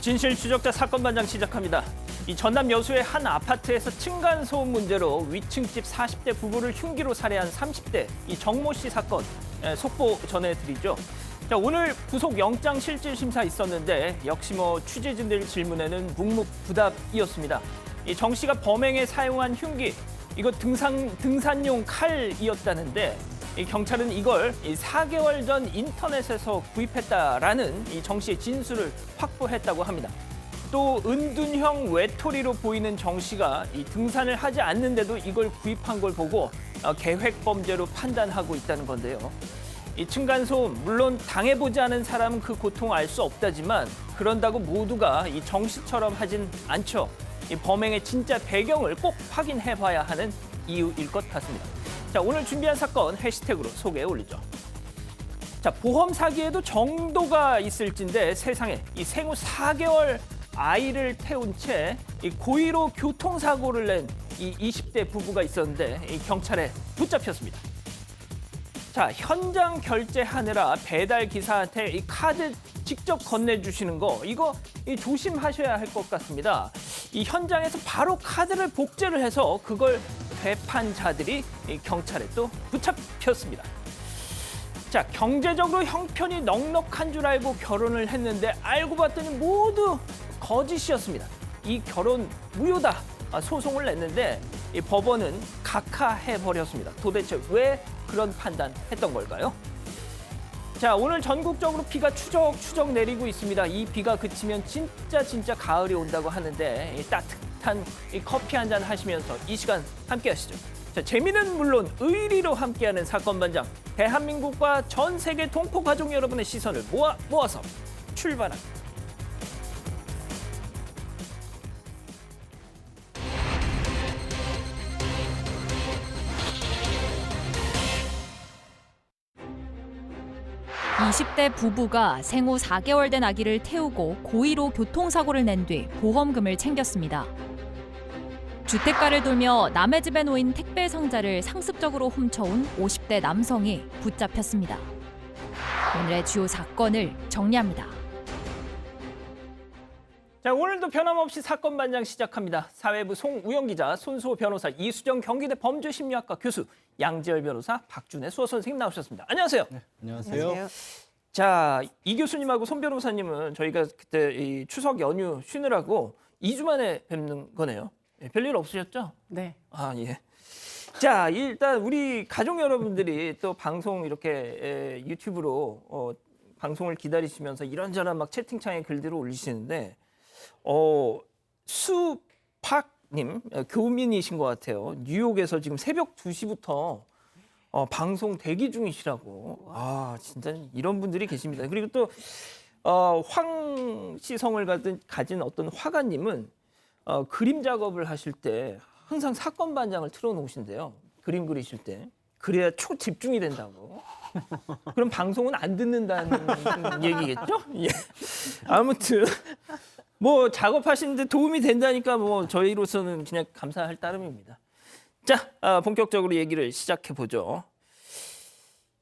진실 추적자 사건 반장 시작합니다. 이 전남 여수의 한 아파트에서 층간소음 문제로 위층집 40대 부부를 흉기로 살해한 30대 이 정모 씨 사건 속보 전해드리죠. 자, 오늘 구속 영장 실질 심사 있었는데 역시 취재진들 질문에는 묵묵부답이었습니다. 이 정 씨가 범행에 사용한 흉기 이거 등산용 칼이었다는데 이 경찰은 이걸 4개월 전 인터넷에서 구입했다라는 이 정 씨의 진술을 확보했다고 합니다. 또 은둔형 외톨이로 보이는 정 씨가 이 등산을 하지 않는데도 이걸 구입한 걸 보고 계획 범죄로 판단하고 있다는 건데요. 이 층간소음 물론 당해보지 않은 사람은 그 고통을 알 수 없다지만 그런다고 모두가 이 정 씨처럼 하진 않죠. 이 범행의 진짜 배경을 꼭 확인해봐야 하는 이유일 것 같습니다. 자, 오늘 준비한 사건 해시태그로 소개해 올리죠. 자, 보험 사기에도 정도가 있을진데 세상에 이 생후 4개월 아이를 태운 채 이 고의로 교통사고를 낸 이 20대 부부가 있었는데 이 경찰에 붙잡혔습니다. 자, 현장 결제하느라 배달 기사한테 이 카드 직접 건네주시는 거 이거 조심하셔야 할 것 같습니다. 이 현장에서 바로 카드를 복제를 해서 그걸 되판 자들이 이 경찰에 또 붙잡혔습니다. 자, 경제적으로 형편이 넉넉한 줄 알고 결혼을 했는데 알고 봤더니 모두 거짓이었습니다. 이 결혼 무효다 소송을 냈는데 이 법원은 각하해버렸습니다. 도대체 왜 그런 판단했던 걸까요? 자, 오늘 전국적으로 비가 추적추적 내리고 있습니다. 이 비가 그치면 진짜 가을이 온다고 하는데 이 따뜻한 이 커피 한잔 하시면서 이 시간 함께 하시죠. 자, 재미는 물론 의리로 함께하는 사건 반장. 대한민국과 전 세계 동포 가족 여러분의 시선을 모아서 출발합니다. 이십 대 부부가 생후 4개월 된 아기를 태우고 고의로 교통사고를 낸 뒤 보험금을 챙겼습니다. 주택가를 돌며 남의 집에 놓인 택배 상자를 상습적으로 훔쳐온 50대 남성이 붙잡혔습니다. 오늘의 주요 사건을 정리합니다. 자, 오늘도 변함없이 사건 반장 시작합니다. 사회부 송우영 기자, 손수호 변호사, 이수정 경기대 범죄심리학과 교수, 양지열 변호사, 박준혜 수호 선생님 나오셨습니다. 안녕하세요. 네, 안녕하세요. 자, 이 교수님하고 손 변호사님은 저희가 그때 이 추석 연휴 쉬느라고 2주 만에 뵙는 거네요. 별일 없으셨죠? 네. 아, 예. 자, 일단 우리 가족 여러분들이 또 방송 이렇게 유튜브로 방송을 기다리시면서 이런저런 막 채팅창에 글들을 올리시는데 수팍님 교민이신 것 같아요. 뉴욕에서 지금 새벽 2시부터 방송 대기 중이시라고. 아, 진짜 이런 분들이 계십니다. 그리고 또 황씨성을 가진 어떤 화가님은 그림 작업을 하실 때 항상 사건 반장을 틀어놓으신대요. 그림 그리실 때. 그래야 초집중이 된다고. 그럼 방송은 안 듣는다는 얘기겠죠? 예. 아무튼 작업하시는데 도움이 된다니까 저희로서는 그냥 감사할 따름입니다. 자, 본격적으로 얘기를 시작해 보죠.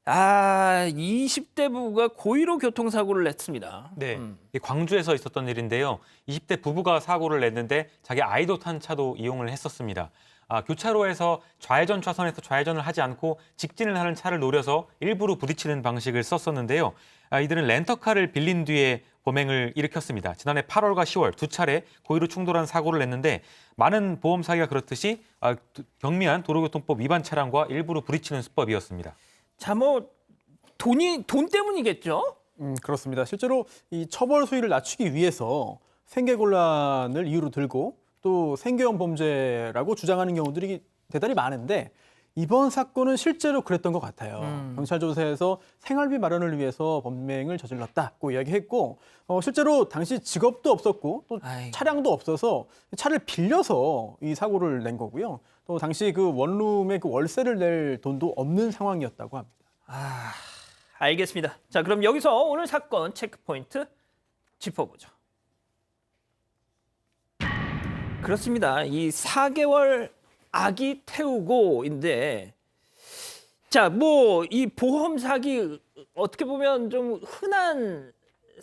20대 부부가 고의로 교통사고를 냈습니다. 네, 광주에서 있었던 일인데요. 20대 부부가 사고를 냈는데 자기 아이도 탄 차도 이용을 했었습니다. 교차로에서 좌회전 차선에서 좌회전을 하지 않고 직진을 하는 차를 노려서 일부러 부딪히는 방식을 썼었는데요. 이들은 렌터카를 빌린 뒤에 범행을 일으켰습니다. 지난해 8월과 10월 두 차례 고의로 충돌한 사고를 냈는데 많은 보험 사기가 그렇듯이 경미한 도로교통법 위반 차량과 일부러 부딪히는 수법이었습니다. 자, 돈 때문이겠죠? 그렇습니다. 실제로 이 처벌 수위를 낮추기 위해서 생계곤란을 이유로 들고 또 생계형 범죄라고 주장하는 경우들이 대단히 많은데 이번 사건은 실제로 그랬던 것 같아요. 경찰 조사에서 생활비 마련을 위해서 범행을 저질렀다고 이야기했고 실제로 당시 직업도 없었고 또 차량도 없어서 차를 빌려서 이 사고를 낸 거고요. 또 당시 그 원룸의 그 월세를 낼 돈도 없는 상황이었다고 합니다. 알겠습니다. 자, 그럼 여기서 오늘 사건 체크포인트 짚어보죠. 그렇습니다. 이 4개월 아기 태우고인데 자, 이 보험 사기 어떻게 보면 좀 흔한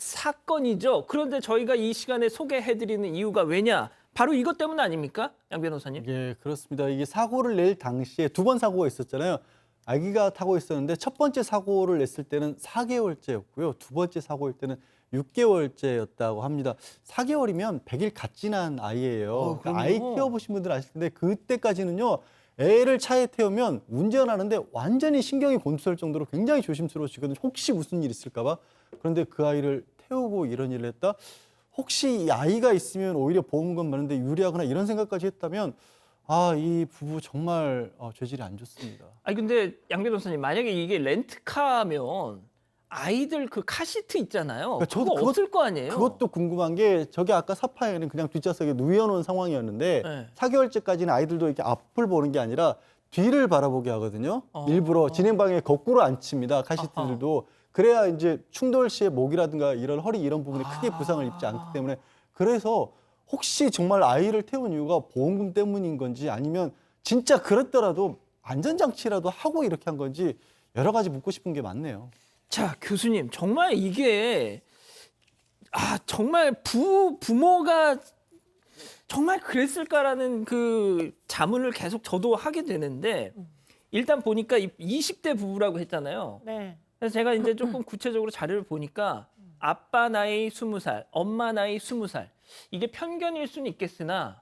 사건이죠. 그런데 저희가 이 시간에 소개해드리는 이유가 왜냐? 바로 이것 때문 아닙니까? 양 변호사님. 예, 그렇습니다. 이게 사고를 낼 당시에 두 번 사고가 있었잖아요. 아기가 타고 있었는데 첫 번째 사고를 냈을 때는 4개월째였고요. 두 번째 사고일 때는 6개월째였다고 합니다. 4개월이면 100일 갓 지난 아이예요. 그러니까 아이 키워보신 분들 아실 텐데 그때까지는요. 애를 차에 태우면 운전하는데 완전히 신경이 곤두설 정도로 굉장히 조심스러우시거든요. 혹시 무슨 일 있을까 봐. 그런데 그 아이를 태우고 이런 일을 했다? 혹시 이 아이가 있으면 오히려 보험금 받는데 유리하거나 이런 생각까지 했다면 아, 이 부부 정말 죄질이 안 좋습니다. 아니 근데 양 변호사님 만약에 이게 렌트카면 아이들 그 카시트 있잖아요. 그러니까 저도 그거 없을 거 아니에요. 그것도 궁금한 게 저기 아까 사파에는 그냥 뒷좌석에 누워놓은 상황이었는데 네. 4개월째까지는 아이들도 이렇게 앞을 보는 게 아니라 뒤를 바라보게 하거든요. 일부러 진행방에 거꾸로 앉힙니다. 카시트들도. 그래야 이제 충돌 시에 목이라든가 이런 허리 이런 부분이 크게 부상을 입지 않기 때문에 그래서 혹시 정말 아이를 태운 이유가 보험금 때문인 건지 아니면 진짜 그랬더라도 안전장치라도 하고 이렇게 한 건지 여러 가지 묻고 싶은 게 많네요. 자, 교수님, 정말 이게 정말 부모가 정말 그랬을까라는 그 자문을 계속 저도 하게 되는데 일단 보니까 20대 부부라고 했잖아요. 네. 그래서 제가 이제 조금 구체적으로 자료를 보니까 아빠 나이 20살, 엄마 나이 20살. 이게 편견일 수는 있겠으나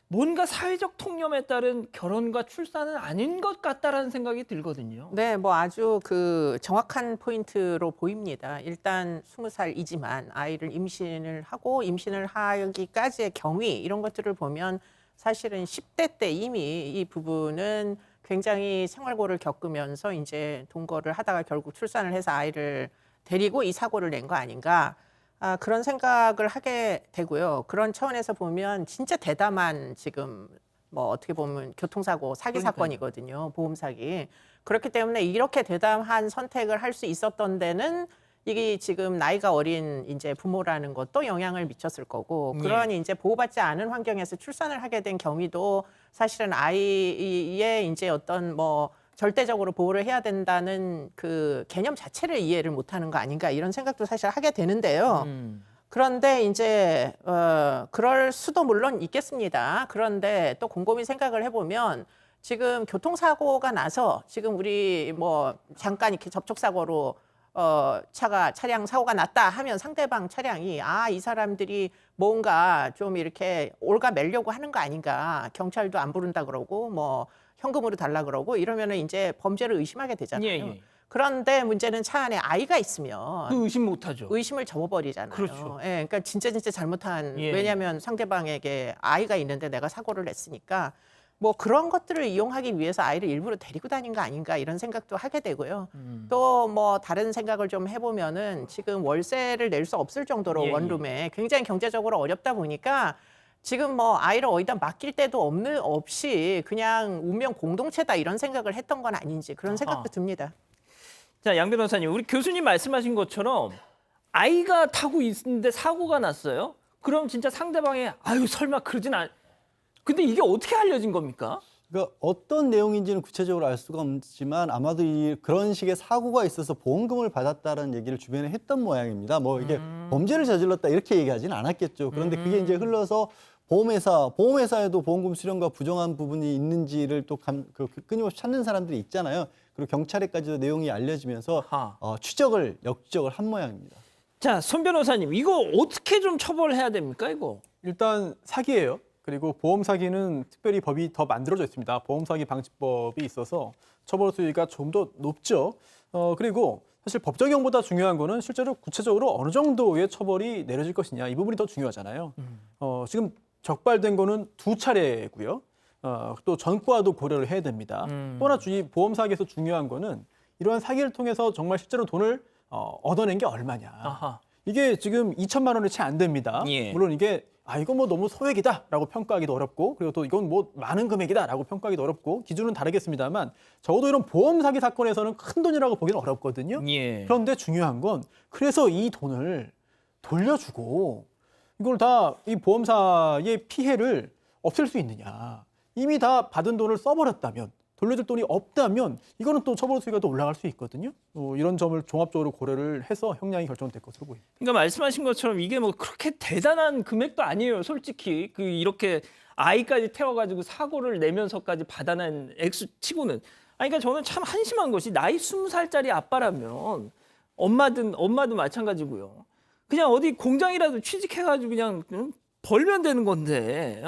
뭔가 사회적 통념에 따른 결혼과 출산은 아닌 것 같다라는 생각이 들거든요. 네, 뭐 아주 그 정확한 포인트로 보입니다. 일단 20살이지만 아이를 임신을 하고 임신을 하기까지의 경위 이런 것들을 보면 사실은 10대 때 이미 이 부부는 굉장히 생활고를 겪으면서 이제 동거를 하다가 결국 출산을 해서 아이를 데리고 이 사고를 낸 거 아닌가. 그런 생각을 하게 되고요. 그런 차원에서 보면 진짜 대담한 지금 뭐 어떻게 보면 교통사고 사기 사건이거든요. 보험 사기. 그렇기 때문에 이렇게 대담한 선택을 할 수 있었던 데는 이게 지금 나이가 어린 이제 부모라는 것도 영향을 미쳤을 거고 그런 이제 보호받지 않은 환경에서 출산을 하게 된 경위도 사실은 아이의 이제 어떤 뭐 절대적으로 보호를 해야 된다는 그 개념 자체를 이해를 못하는 거 아닌가 이런 생각도 사실 하게 되는데요. 그런데 이제 그럴 수도 물론 있겠습니다. 그런데 또 곰곰이 생각을 해보면 지금 교통사고가 나서 지금 우리 뭐 잠깐 이렇게 접촉사고로 차량 사고가 났다 하면 상대방 차량이 이 사람들이 뭔가 좀 이렇게 올가매려고 하는 거 아닌가 경찰도 안 부른다 그러고 뭐 현금으로 달라 그러고 이러면은 이제 범죄를 의심하게 되잖아요. 예. 그런데 문제는 차 안에 아이가 있으면 그 의심 못하죠. 의심을 접어버리잖아요. 그렇죠. 예, 그러니까 진짜 잘못한 예. 왜냐하면 상대방에게 아이가 있는데 내가 사고를 냈으니까 뭐 그런 것들을 이용하기 위해서 아이를 일부러 데리고 다닌 거 아닌가 이런 생각도 하게 되고요. 또 뭐 다른 생각을 좀 해보면은 지금 월세를 낼 수 없을 정도로 예. 원룸에 굉장히 경제적으로 어렵다 보니까 지금 뭐 아이를 어디다 맡길 데도 없이 그냥 운명 공동체다 이런 생각을 했던 건 아닌지 그런 생각도 듭니다. 자, 양 변호사님, 우리 교수님 말씀하신 것처럼 아이가 타고 있는데 사고가 났어요. 그럼 진짜 상대방의 설마 그러진 않. 근데 이게 어떻게 알려진 겁니까? 그러니까 어떤 내용인지는 구체적으로 알 수가 없지만 아마도 그런 식의 사고가 있어서 보험금을 받았다는 얘기를 주변에 했던 모양입니다. 뭐 이게 범죄를 저질렀다 이렇게 얘기하지는 않았겠죠. 그런데 그게 이제 흘러서 보험회사에도 보험금 수령과 부정한 부분이 있는지를 또 끊임없이 찾는 사람들이 있잖아요. 그리고 경찰에까지도 내용이 알려지면서 역추적을 한 모양입니다. 자, 손 변호사님, 이거 어떻게 좀 처벌해야 됩니까, 이거? 일단 사기예요. 그리고 보험 사기는 특별히 법이 더 만들어져 있습니다. 보험 사기 방지법이 있어서 처벌 수위가 좀 더 높죠. 그리고 사실 법적용보다 중요한 거는 실제로 구체적으로 어느 정도의 처벌이 내려질 것이냐 이 부분이 더 중요하잖아요. 지금 적발된 거는 2차례고요. 또 전과도 고려를 해야 됩니다. 또 하나 보험 사기에서 중요한 거는 이러한 사기를 통해서 정말 실제로 돈을 얻어낸 게 얼마냐. 아하. 이게 지금 2천만 원이 채 안 됩니다. 예. 물론 이게 이건 뭐 너무 소액이다라고 평가하기도 어렵고 그리고 또 이건 뭐 많은 금액이다라고 평가하기도 어렵고 기준은 다르겠습니다만 적어도 이런 보험 사기 사건에서는 큰 돈이라고 보기는 어렵거든요. 예. 그런데 중요한 건 그래서 이 돈을 돌려주고 이걸 다 이 보험사의 피해를 없앨 수 있느냐. 이미 다 받은 돈을 써버렸다면 돌려줄 돈이 없다면 이거는 또 처벌 수위가 또 올라갈 수 있거든요. 이런 점을 종합적으로 고려를 해서 형량이 결정될 것으로 보입니다. 그러니까 말씀하신 것처럼 이게 뭐 그렇게 대단한 금액도 아니에요. 솔직히 그 이렇게 아이까지 태워가지고 사고를 내면서까지 받아낸 액수치고는. 아니, 그러니까 저는 참 한심한 것이 나이 20살짜리 아빠라면 엄마도 마찬가지고요. 그냥 어디 공장이라도 취직해가지고 그냥 벌면 되는 건데.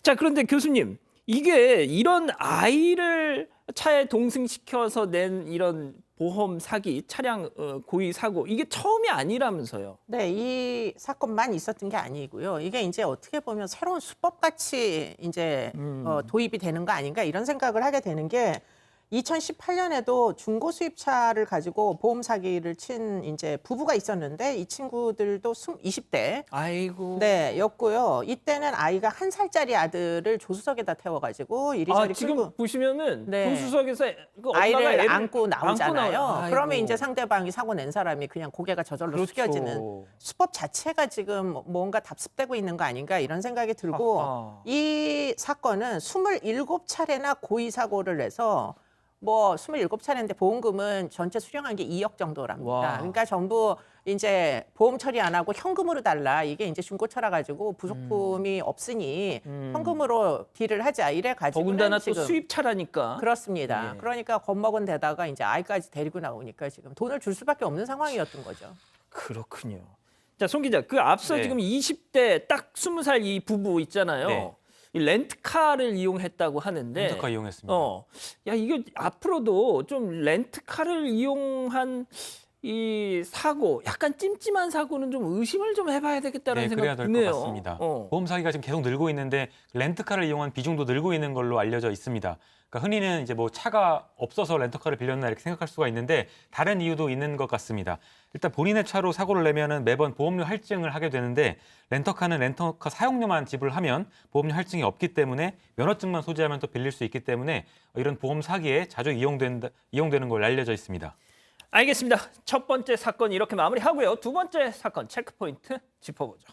자, 그런데 교수님, 이게 이런 아이를 차에 동승시켜서 낸 이런 보험 사기, 차량 고의 사고 이게 처음이 아니라면서요? 네, 이 사건만 있었던 게 아니고요. 이게 이제 어떻게 보면 새로운 수법같이 이제 도입이 되는 거 아닌가 이런 생각을 하게 되는 게 2018년에도 중고 수입차를 가지고 보험 사기를 친 이제 부부가 있었는데 이 친구들도 20대 아이고. 네, 였고요. 이때는 아이가 1살짜리 아들을 조수석에다 태워가지고 이리저리 지금 끌고 보시면은 네. 조수석에서 그 엄마가 아이를 애를 안고 나오잖아요. 나와요. 그러면 아이고. 이제 상대방이 사고 낸 사람이 그냥 고개가 저절로 그렇죠. 숙여지는 수법 자체가 지금 뭔가 답습되고 있는 거 아닌가 이런 생각이 들고 아하. 이 사건은 27차례나 고의 사고를 내서 뭐 27차례인데 보험금은 전체 수령한 게 2억 정도랍니다. 와. 그러니까 전부 이제 보험 처리 안 하고 현금으로 달라. 이게 이제 중고차라 가지고 부속품이 없으니 현금으로 딜을 하자. 이래 가지고 더군다나 또 지금 수입차라니까. 그렇습니다. 예. 그러니까 겁먹은 데다가 이제 아이까지 데리고 나오니까 지금 돈을 줄 수밖에 없는 상황이었던 거죠. 그렇군요. 자, 송 기자, 그 앞서 네. 지금 20대 딱 20살 이 부부 있잖아요. 네. 이 렌트카를 이용했다고 하는데. 렌터카 이용했습니다. 야, 이거 앞으로도 좀 렌트카를 이용한 이 사고, 약간 찜찜한 사고는 좀 의심을 좀 해봐야 되겠다는 네, 그래야 생각이 될 드네요. 것 같습니다. 어. 보험 사기가 지금 계속 늘고 있는데 렌트카를 이용한 비중도 늘고 있는 걸로 알려져 있습니다. 그러니까 흔히는 이제 뭐 차가 없어서 렌터카를 빌렸나 이렇게 생각할 수가 있는데 다른 이유도 있는 것 같습니다. 일단 본인의 차로 사고를 내면은 매번 보험료 할증을 하게 되는데 렌터카는 렌터카 사용료만 지불하면 보험료 할증이 없기 때문에 면허증만 소지하면 또 빌릴 수 있기 때문에 이런 보험 사기에 자주 이용되는 걸로 알려져 있습니다. 알겠습니다. 첫 번째 사건 이렇게 마무리하고요. 두 번째 사건 체크포인트 짚어보죠.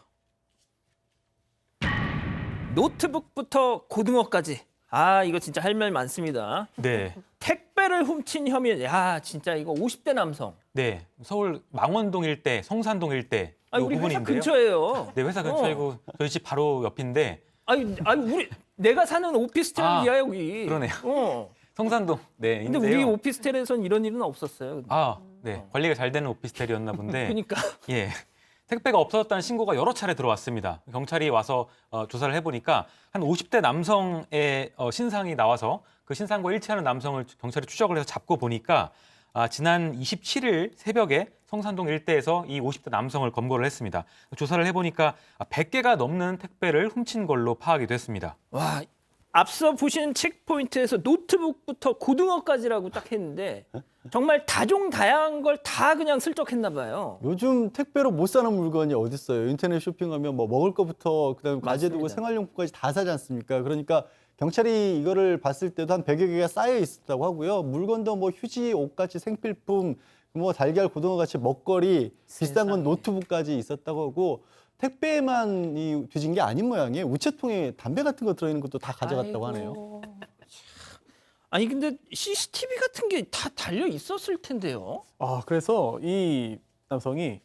노트북부터 고등어까지. 아, 이거 진짜 할 말 많습니다. 네. 택배를 훔친 혐의. 야, 진짜 이거 50대 남성. 네. 서울 망원동 일대, 성산동 일대 아니, 이 우리 회사 부분인데요. 근처예요. 네, 회사 근처이고 저희 집 바로 옆인데 아니 내가 사는 오피스텔이야 여기. 그러네요. 어. 성산동 네, 근데 있는데요. 우리 오피스텔에선 이런 일은 없었어요. 네. 관리가 잘 되는 오피스텔이었나 본데. 그러니까. 예. 택배가 없어졌다는 신고가 여러 차례 들어왔습니다. 경찰이 와서 조사를 해보니까 한 50대 남성의 신상이 나와서 그 신상과 일치하는 남성을 경찰이 추적을 해서 잡고 보니까 지난 27일 새벽에 성산동 일대에서 이 50대 남성을 검거를 했습니다. 조사를 해보니까 100개가 넘는 택배를 훔친 걸로 파악이 됐습니다. 와, 앞서 보신 체크포인트에서 노트북부터 고등어까지라고 딱 했는데 정말 다종다양한 걸 다 그냥 슬쩍 했나 봐요. 요즘 택배로 못 사는 물건이 어디 있어요? 인터넷 쇼핑하면 뭐 먹을 거부터 그다음에 과제도구 맞습니다. 생활용품까지 다 사지 않습니까? 그러니까 경찰이 이거를 봤을 때도 한 100여 개가 쌓여 있었다고 하고요. 물건도 뭐 휴지, 옷같이 생필품, 뭐 달걀, 고등어 같이 먹거리, 비싼 건 세상에. 노트북까지 있었다고 하고 택배만 뒤진 게 아닌 모양이에요. 우체통에 담배 같은 거 들어있는 것도 다 가져갔다고 하네요. 아이고. 아니 근데 CCTV 같은 게 다 달려 있었을 텐데요. 그래서 이 남성이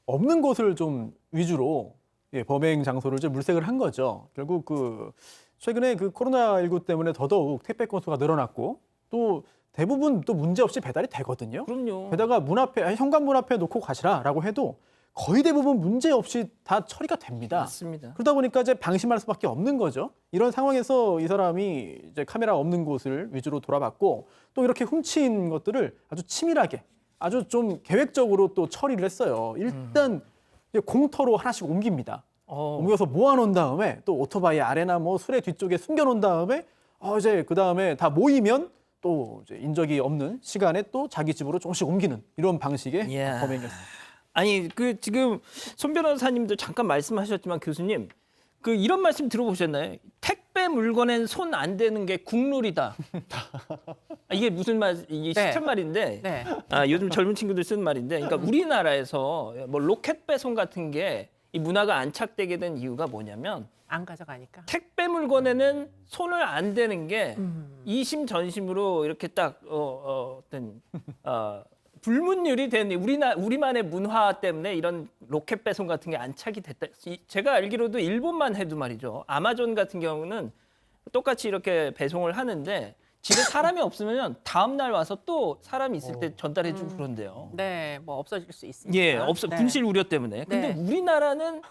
없는 곳을 좀 위주로 범행 장소를 좀 물색을 한 거죠. 결국 최근에 코로나19 때문에 더더욱 택배 건수가 늘어났고 또 대부분 또 문제 없이 배달이 되거든요. 그럼요. 게다가 현관문 앞에 놓고 가시라라고 해도 거의 대부분 문제 없이 다 처리가 됩니다. 맞습니다. 그러다 보니까 이제 방심할 수밖에 없는 거죠. 이런 상황에서 이 사람이 이제 카메라 없는 곳을 위주로 돌아봤고 또 이렇게 훔친 것들을 아주 치밀하게 아주 좀 계획적으로 또 처리를 했어요. 일단 이제 공터로 하나씩 옮깁니다. 옮겨서 모아놓은 다음에 또 오토바이 아래나 뭐 수레 뒤쪽에 숨겨놓은 다음에 이제 그 다음에 다 모이면 또 이제 인적이 없는 시간에 또 자기 집으로 조금씩 옮기는 이런 방식의 이야. 범행이었습니다. 아니 지금 손 변호사님도 잠깐 말씀하셨지만 교수님 이런 말씀 들어보셨나요? 택배 물건엔 손 안 대는 게 국룰이다. 이게 무슨 이게 네. 시쳇말인데 네. 요즘 젊은 친구들 쓰는 말인데 그러니까 우리나라에서 뭐 로켓 배송 같은 게 이 문화가 안착되게 된 이유가 뭐냐면 안 가져가니까. 택배 물건에는 손을 안 대는 게 이심전심으로 이렇게 딱 어떤 불문율이 된 우리만의 문화 때문에 이런 로켓 배송 같은 게 안착이 됐다. 제가 알기로도 일본만 해도 말이죠. 아마존 같은 경우는 똑같이 이렇게 배송을 하는데 집에 사람이 없으면 다음 날 와서 또 사람이 있을 때 전달해주고 그런데요. 네, 뭐 없어질 수 있으니까. 예, 네. 분실 우려 때문에. 근데 네. 우리나라는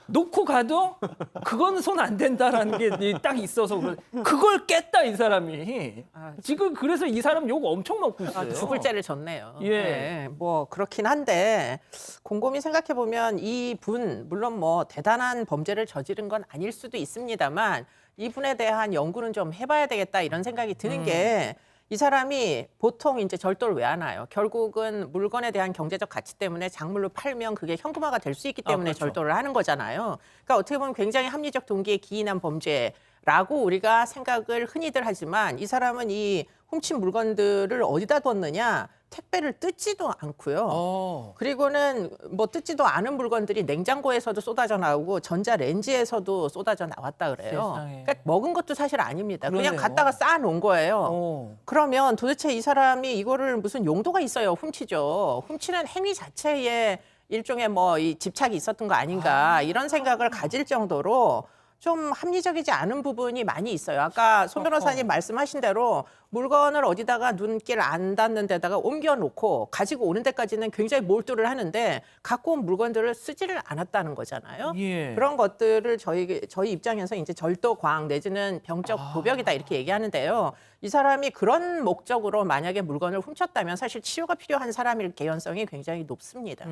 놓고 가도 그건 손 안 된다라는 게 딱 있어서 그걸 깼다 이 사람이. 아, 지금 그래서 이 사람 욕 엄청 먹고 있어요. 죽을 죄를 졌네요. 예. 네, 뭐 그렇긴 한데 곰곰이 생각해 보면 이분 물론 뭐 대단한 범죄를 저지른 건 아닐 수도 있습니다만 이분에 대한 연구는 좀 해봐야 되겠다 이런 생각이 드는 게 이 사람이 보통 이제 절도를 왜 하나요? 결국은 물건에 대한 경제적 가치 때문에 작물로 팔면 그게 현금화가 될 수 있기 때문에 그렇죠. 절도를 하는 거잖아요. 그러니까 어떻게 보면 굉장히 합리적 동기에 기인한 범죄라고 우리가 생각을 흔히들 하지만 이 사람은 이 훔친 물건들을 어디다 뒀느냐? 택배를 뜯지도 않고요. 그리고는 뭐 뜯지도 않은 물건들이 냉장고에서도 쏟아져 나오고 전자레인지에서도 쏟아져 나왔다 그래요. 세상에. 그러니까 먹은 것도 사실 아닙니다. 그냥 그러네요. 갖다가 쌓아놓은 거예요. 그러면 도대체 이 사람이 이거를 무슨 용도가 있어요? 훔치죠. 훔치는 행위 자체에 일종의 뭐 이 집착이 있었던 거 아닌가 이런 생각을 가질 정도로 좀 합리적이지 않은 부분이 많이 있어요. 아까 손 변호사님 말씀하신 대로 물건을 어디다가 눈길 안 닿는 데다가 옮겨놓고 가지고 오는 데까지는 굉장히 몰두를 하는데 갖고 온 물건들을 쓰지를 않았다는 거잖아요. 예. 그런 것들을 저희 입장에서 이제 절도광 내지는 병적 도벽이다 이렇게 얘기하는데요. 이 사람이 그런 목적으로 만약에 물건을 훔쳤다면 사실 치료가 필요한 사람일 개연성이 굉장히 높습니다.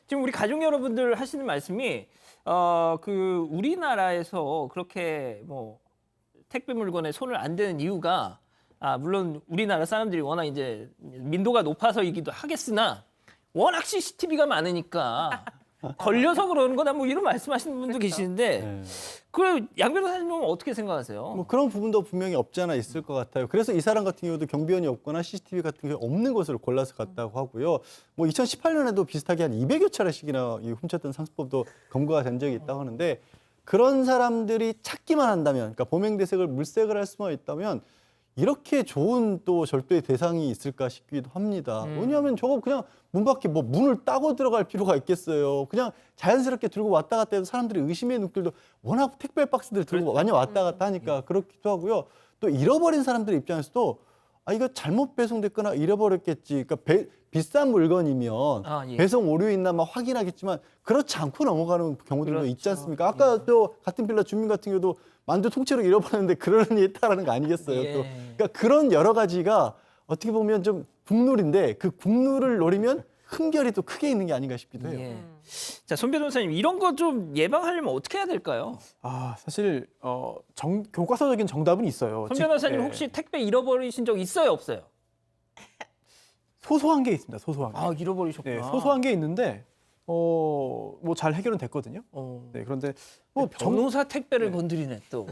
지금 우리 가족 여러분들 하시는 말씀이 우리나라에서 그렇게 뭐 택배 물건에 손을 안 대는 이유가 물론 우리나라 사람들이 워낙 이제 민도가 높아서이기도 하겠으나 워낙 CCTV가 많으니까 걸려서 그러는 거다 뭐 이런 말씀하시는 분도 계시는데 네. 그 양 변호사님은 어떻게 생각하세요? 뭐 그런 부분도 분명히 없지 않아 있을 것 같아요. 그래서 이 사람 같은 경우도 경비원이 없거나 CCTV 같은 게 없는 곳을 골라서 갔다고 하고요. 뭐 2018년에도 비슷하게 한 200여 차례씩이나 이 훔쳤던 상습범도 검거가 된 적이 있다고 하는데 그런 사람들이 찾기만 한다면, 그러니까 범행대책을 물색을 할 수만 있다면 이렇게 좋은 또 절도의 대상이 있을까 싶기도 합니다. 왜냐하면 저거 그냥 문 밖에 뭐 문을 따고 들어갈 필요가 있겠어요. 그냥 자연스럽게 들고 왔다 갔다 해도 사람들이 의심의 눈길도 워낙 택배 박스들 들고 많이 왔다 갔다 하니까 그렇기도 하고요. 또 잃어버린 사람들 입장에서도 이거 잘못 배송됐거나 잃어버렸겠지. 그러니까 비싼 물건이면 예. 배송 오류 있나 막 확인하겠지만 그렇지 않고 넘어가는 경우들도 그렇죠. 있지 않습니까? 아까 또 같은 빌라 주민 같은 경우도 만두 통째로 잃어버렸는데 그러려니 했다라는 거 아니겠어요? 예. 또 그러니까 그런 여러 가지가 어떻게 보면 좀 국룰인데 그 국룰을 노리면 흠결이 또 크게 있는 게 아닌가 싶기도 해요. 예. 자, 손 변호사님 이런 거 좀 예방하려면 어떻게 해야 될까요? 사실 교과서적인 정답은 있어요. 손 변호사님 예. 혹시 택배 잃어버리신 적 있어요, 없어요? 소소한 게 있습니다. 소소한 게. 잃어버리셨구나. 네, 소소한 게 있는데 뭐 잘 해결은 됐거든요. 네, 그런데 뭐 변호사 택배를 건드리네 또.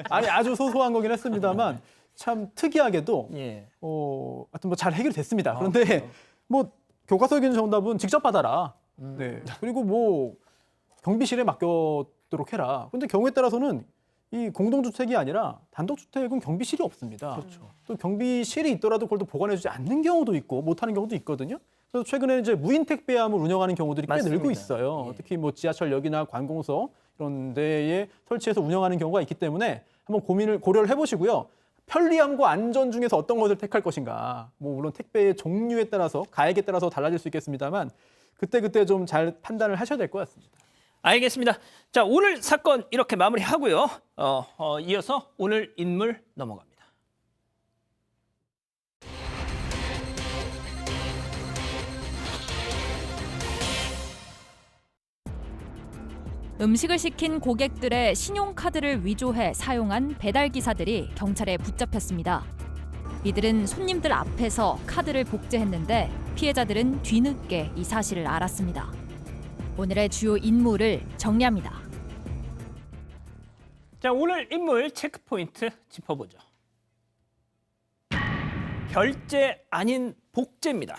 아니 아주 소소한 거긴 했습니다만 참 특이하게도 예. 하여튼 뭐 잘 해결됐습니다. 그런데 뭐 교과서적인 정답은 직접 받아라. 네. 그리고 뭐 경비실에 맡겨도록 해라. 근데 경우에 따라서는 이 공동주택이 아니라 단독주택은 경비실이 없습니다. 또 경비실이 있더라도 그걸 또 보관해주지 않는 경우도 있고 못하는 경우도 있거든요. 그래서 최근에 이제 무인 택배함을 운영하는 경우들이 꽤 맞습니다. 늘고 있어요. 예. 특히 뭐 지하철역이나 관공서 이런 데에 설치해서 운영하는 경우가 있기 때문에 한번 고려를 해보시고요. 편리함과 안전 중에서 어떤 것을 택할 것인가. 뭐 물론 택배의 종류에 따라서 가액에 따라서 달라질 수 있겠습니다만 그때 좀 잘 판단을 하셔야 될 것 같습니다. 알겠습니다. 자, 오늘 사건 이렇게 마무리하고요. 이어서 오늘 인물 넘어갑니다. 음식을 시킨 고객들의 신용카드를 위조해 사용한 배달기사들이 경찰에 붙잡혔습니다. 이들은 손님들 앞에서 카드를 복제했는데 피해자들은 뒤늦게 이 사실을 알았습니다. 오늘의 주요 인물을 정리합니다. 자, 오늘 인물 체크포인트 짚어보죠. 결제 아닌 복제입니다.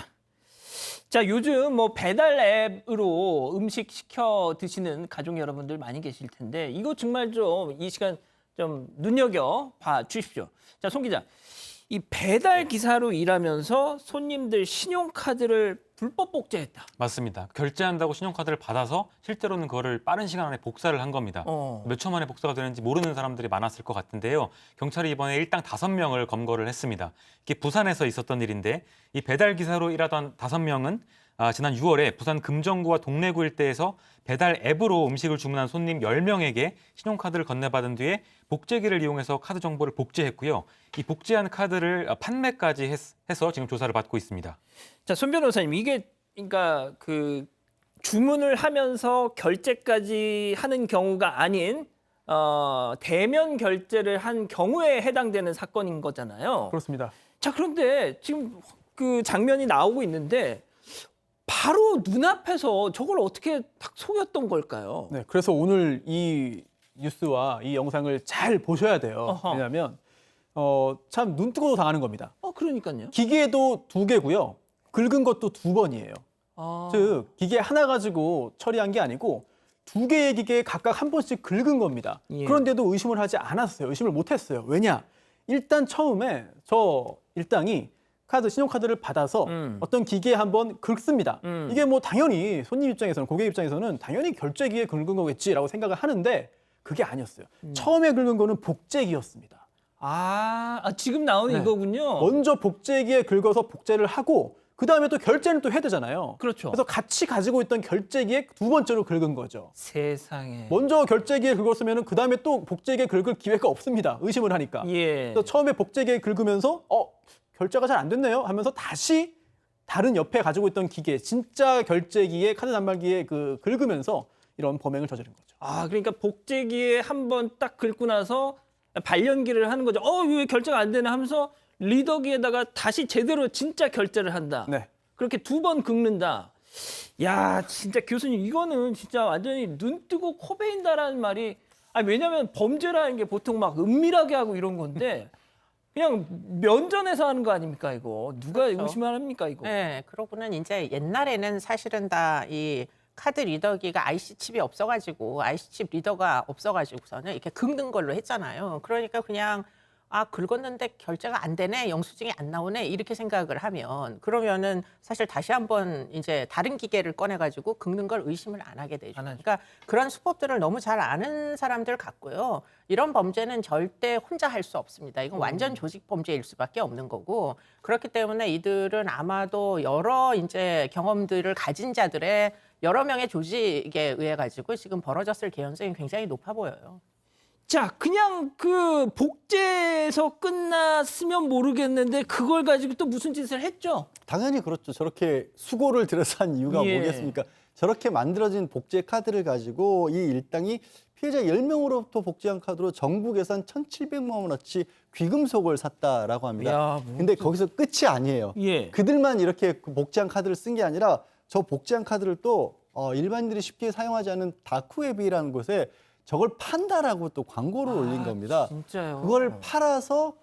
자, 요즘 뭐 배달 앱으로 음식 시켜 드시는 가족 여러분들 많이 계실 텐데 이거 정말 좀 이 시간 좀 눈여겨 봐 주십시오. 자, 송 기자. 이 배달 기사로 일하면서 손님들 신용카드를 불법 복제했다. 맞습니다. 결제한다고 신용카드를 받아서 실제로는 그거를 빠른 시간 안에 복사를 한 겁니다. 몇 초 만에 복사가 되는지 모르는 사람들이 많았을 것 같은데요. 경찰이 이번에 일당 5명을 검거를 했습니다. 이게 부산에서 있었던 일인데 이 배달 기사로 일하던 5명은 지난 6월에 부산 금정구와 동래구 일대에서 배달 앱으로 음식을 주문한 손님 10명에게 신용카드를 건네받은 뒤에 복제기를 이용해서 카드 정보를 복제했고요. 이 복제한 카드를 판매까지 해서 지금 조사를 받고 있습니다. 자, 손 변호사님, 이게 그러니까 그 주문을 하면서 결제까지 하는 경우가 아닌 대면 결제를 한 경우에 해당되는 사건인 거잖아요. 그렇습니다. 자, 그런데 지금 그 장면이 나오고 있는데 바로 눈앞에서 저걸 어떻게 딱 속였던 걸까요? 네, 그래서 오늘 이 뉴스와 이 영상을 잘 보셔야 돼요. 어허. 왜냐하면 참 눈 뜨고도 당하는 겁니다. 그러니까요. 기계도 2개고요. 긁은 것도 2번이에요. 즉 기계 하나 가지고 처리한 게 아니고 2개의 기계에 각각 한 번씩 긁은 겁니다. 예. 그런데도 의심을 하지 않았어요. 의심을 못했어요. 왜냐? 일단 처음에 저 일당이 신용카드를 받아서 어떤 기계에 한번 긁습니다. 이게 뭐 당연히 손님 입장에서는, 고객 입장에서는 당연히 결제기에 긁은 거겠지라고 생각을 하는데 그게 아니었어요. 처음에 긁은 거는 복제기였습니다. 지금 나오는 네. 이거군요. 먼저 복제기에 긁어서 복제를 하고 그 다음에 또 결제는 또 해야 되잖아요. 그렇죠. 그래서 같이 가지고 있던 결제기에 2번째로 긁은 거죠. 세상에. 먼저 결제기에 긁었으면 그 다음에 또 복제기에 긁을 기회가 없습니다. 의심을 하니까. 예. 그래서 처음에 복제기에 긁으면서 결제가 잘 안 됐네요 하면서 다시 다른 옆에 가지고 있던 기계, 진짜 결제기에 카드 단말기에 긁으면서 이런 범행을 저지른 거죠. 그러니까 복제기에 한번 딱 긁고 나서 발연기를 하는 거죠. 왜 결제가 안 되나 하면서 리더기에다가 다시 제대로 진짜 결제를 한다. 네. 그렇게 2번 긁는다. 야, 진짜 교수님 이거는 진짜 완전히 눈 뜨고 코 베인다라는 말이 왜냐면 범죄라는 게 보통 막 은밀하게 하고 이런 건데 그냥 면전에서 하는 거 아닙니까 이거. 누가 그렇죠. 의심을 합니까 이거. 네, 그러고는 이제 옛날에는 사실은 다 이 카드 리더기가 IC 칩이 없어가지고 IC 칩 리더가 없어가지고서는 이렇게 긁는 걸로 했잖아요. 그러니까 그냥 긁었는데 결제가 안 되네, 영수증이 안 나오네 이렇게 생각을 하면 그러면은 사실 다시 한번 이제 다른 기계를 꺼내가지고 긁는 걸 의심을 안 하게 되죠. 그러니까 그런 수법들을 너무 잘 아는 사람들 같고요. 이런 범죄는 절대 혼자 할 수 없습니다. 이건 완전 조직 범죄일 수밖에 없는 거고 그렇기 때문에 이들은 아마도 여러 이제 경험들을 가진 자들의 여러 명의 조직에 의해 가지고 지금 벌어졌을 개연성이 굉장히 높아 보여요. 자, 그냥 복제에서 끝났으면 모르겠는데 그걸 가지고 또 무슨 짓을 했죠? 당연히 그렇죠. 저렇게 수고를 들여서 한 이유가 예. 뭐겠습니까? 저렇게 만들어진 복제 카드를 가지고 이 일당이 피해자 10명으로부터 복제한 카드로 전국 예산 1,700만 원어치 귀금속을 샀다라고 합니다. 야, 근데 거기서 끝이 아니에요. 예. 그들만 이렇게 복제한 카드를 쓴 게 아니라 저 복제한 카드를 또 일반인들이 쉽게 사용하지 않는 다크웹이라는 곳에 저걸 판다라고 또 광고를 올린 겁니다. 진짜요? 그걸 팔아서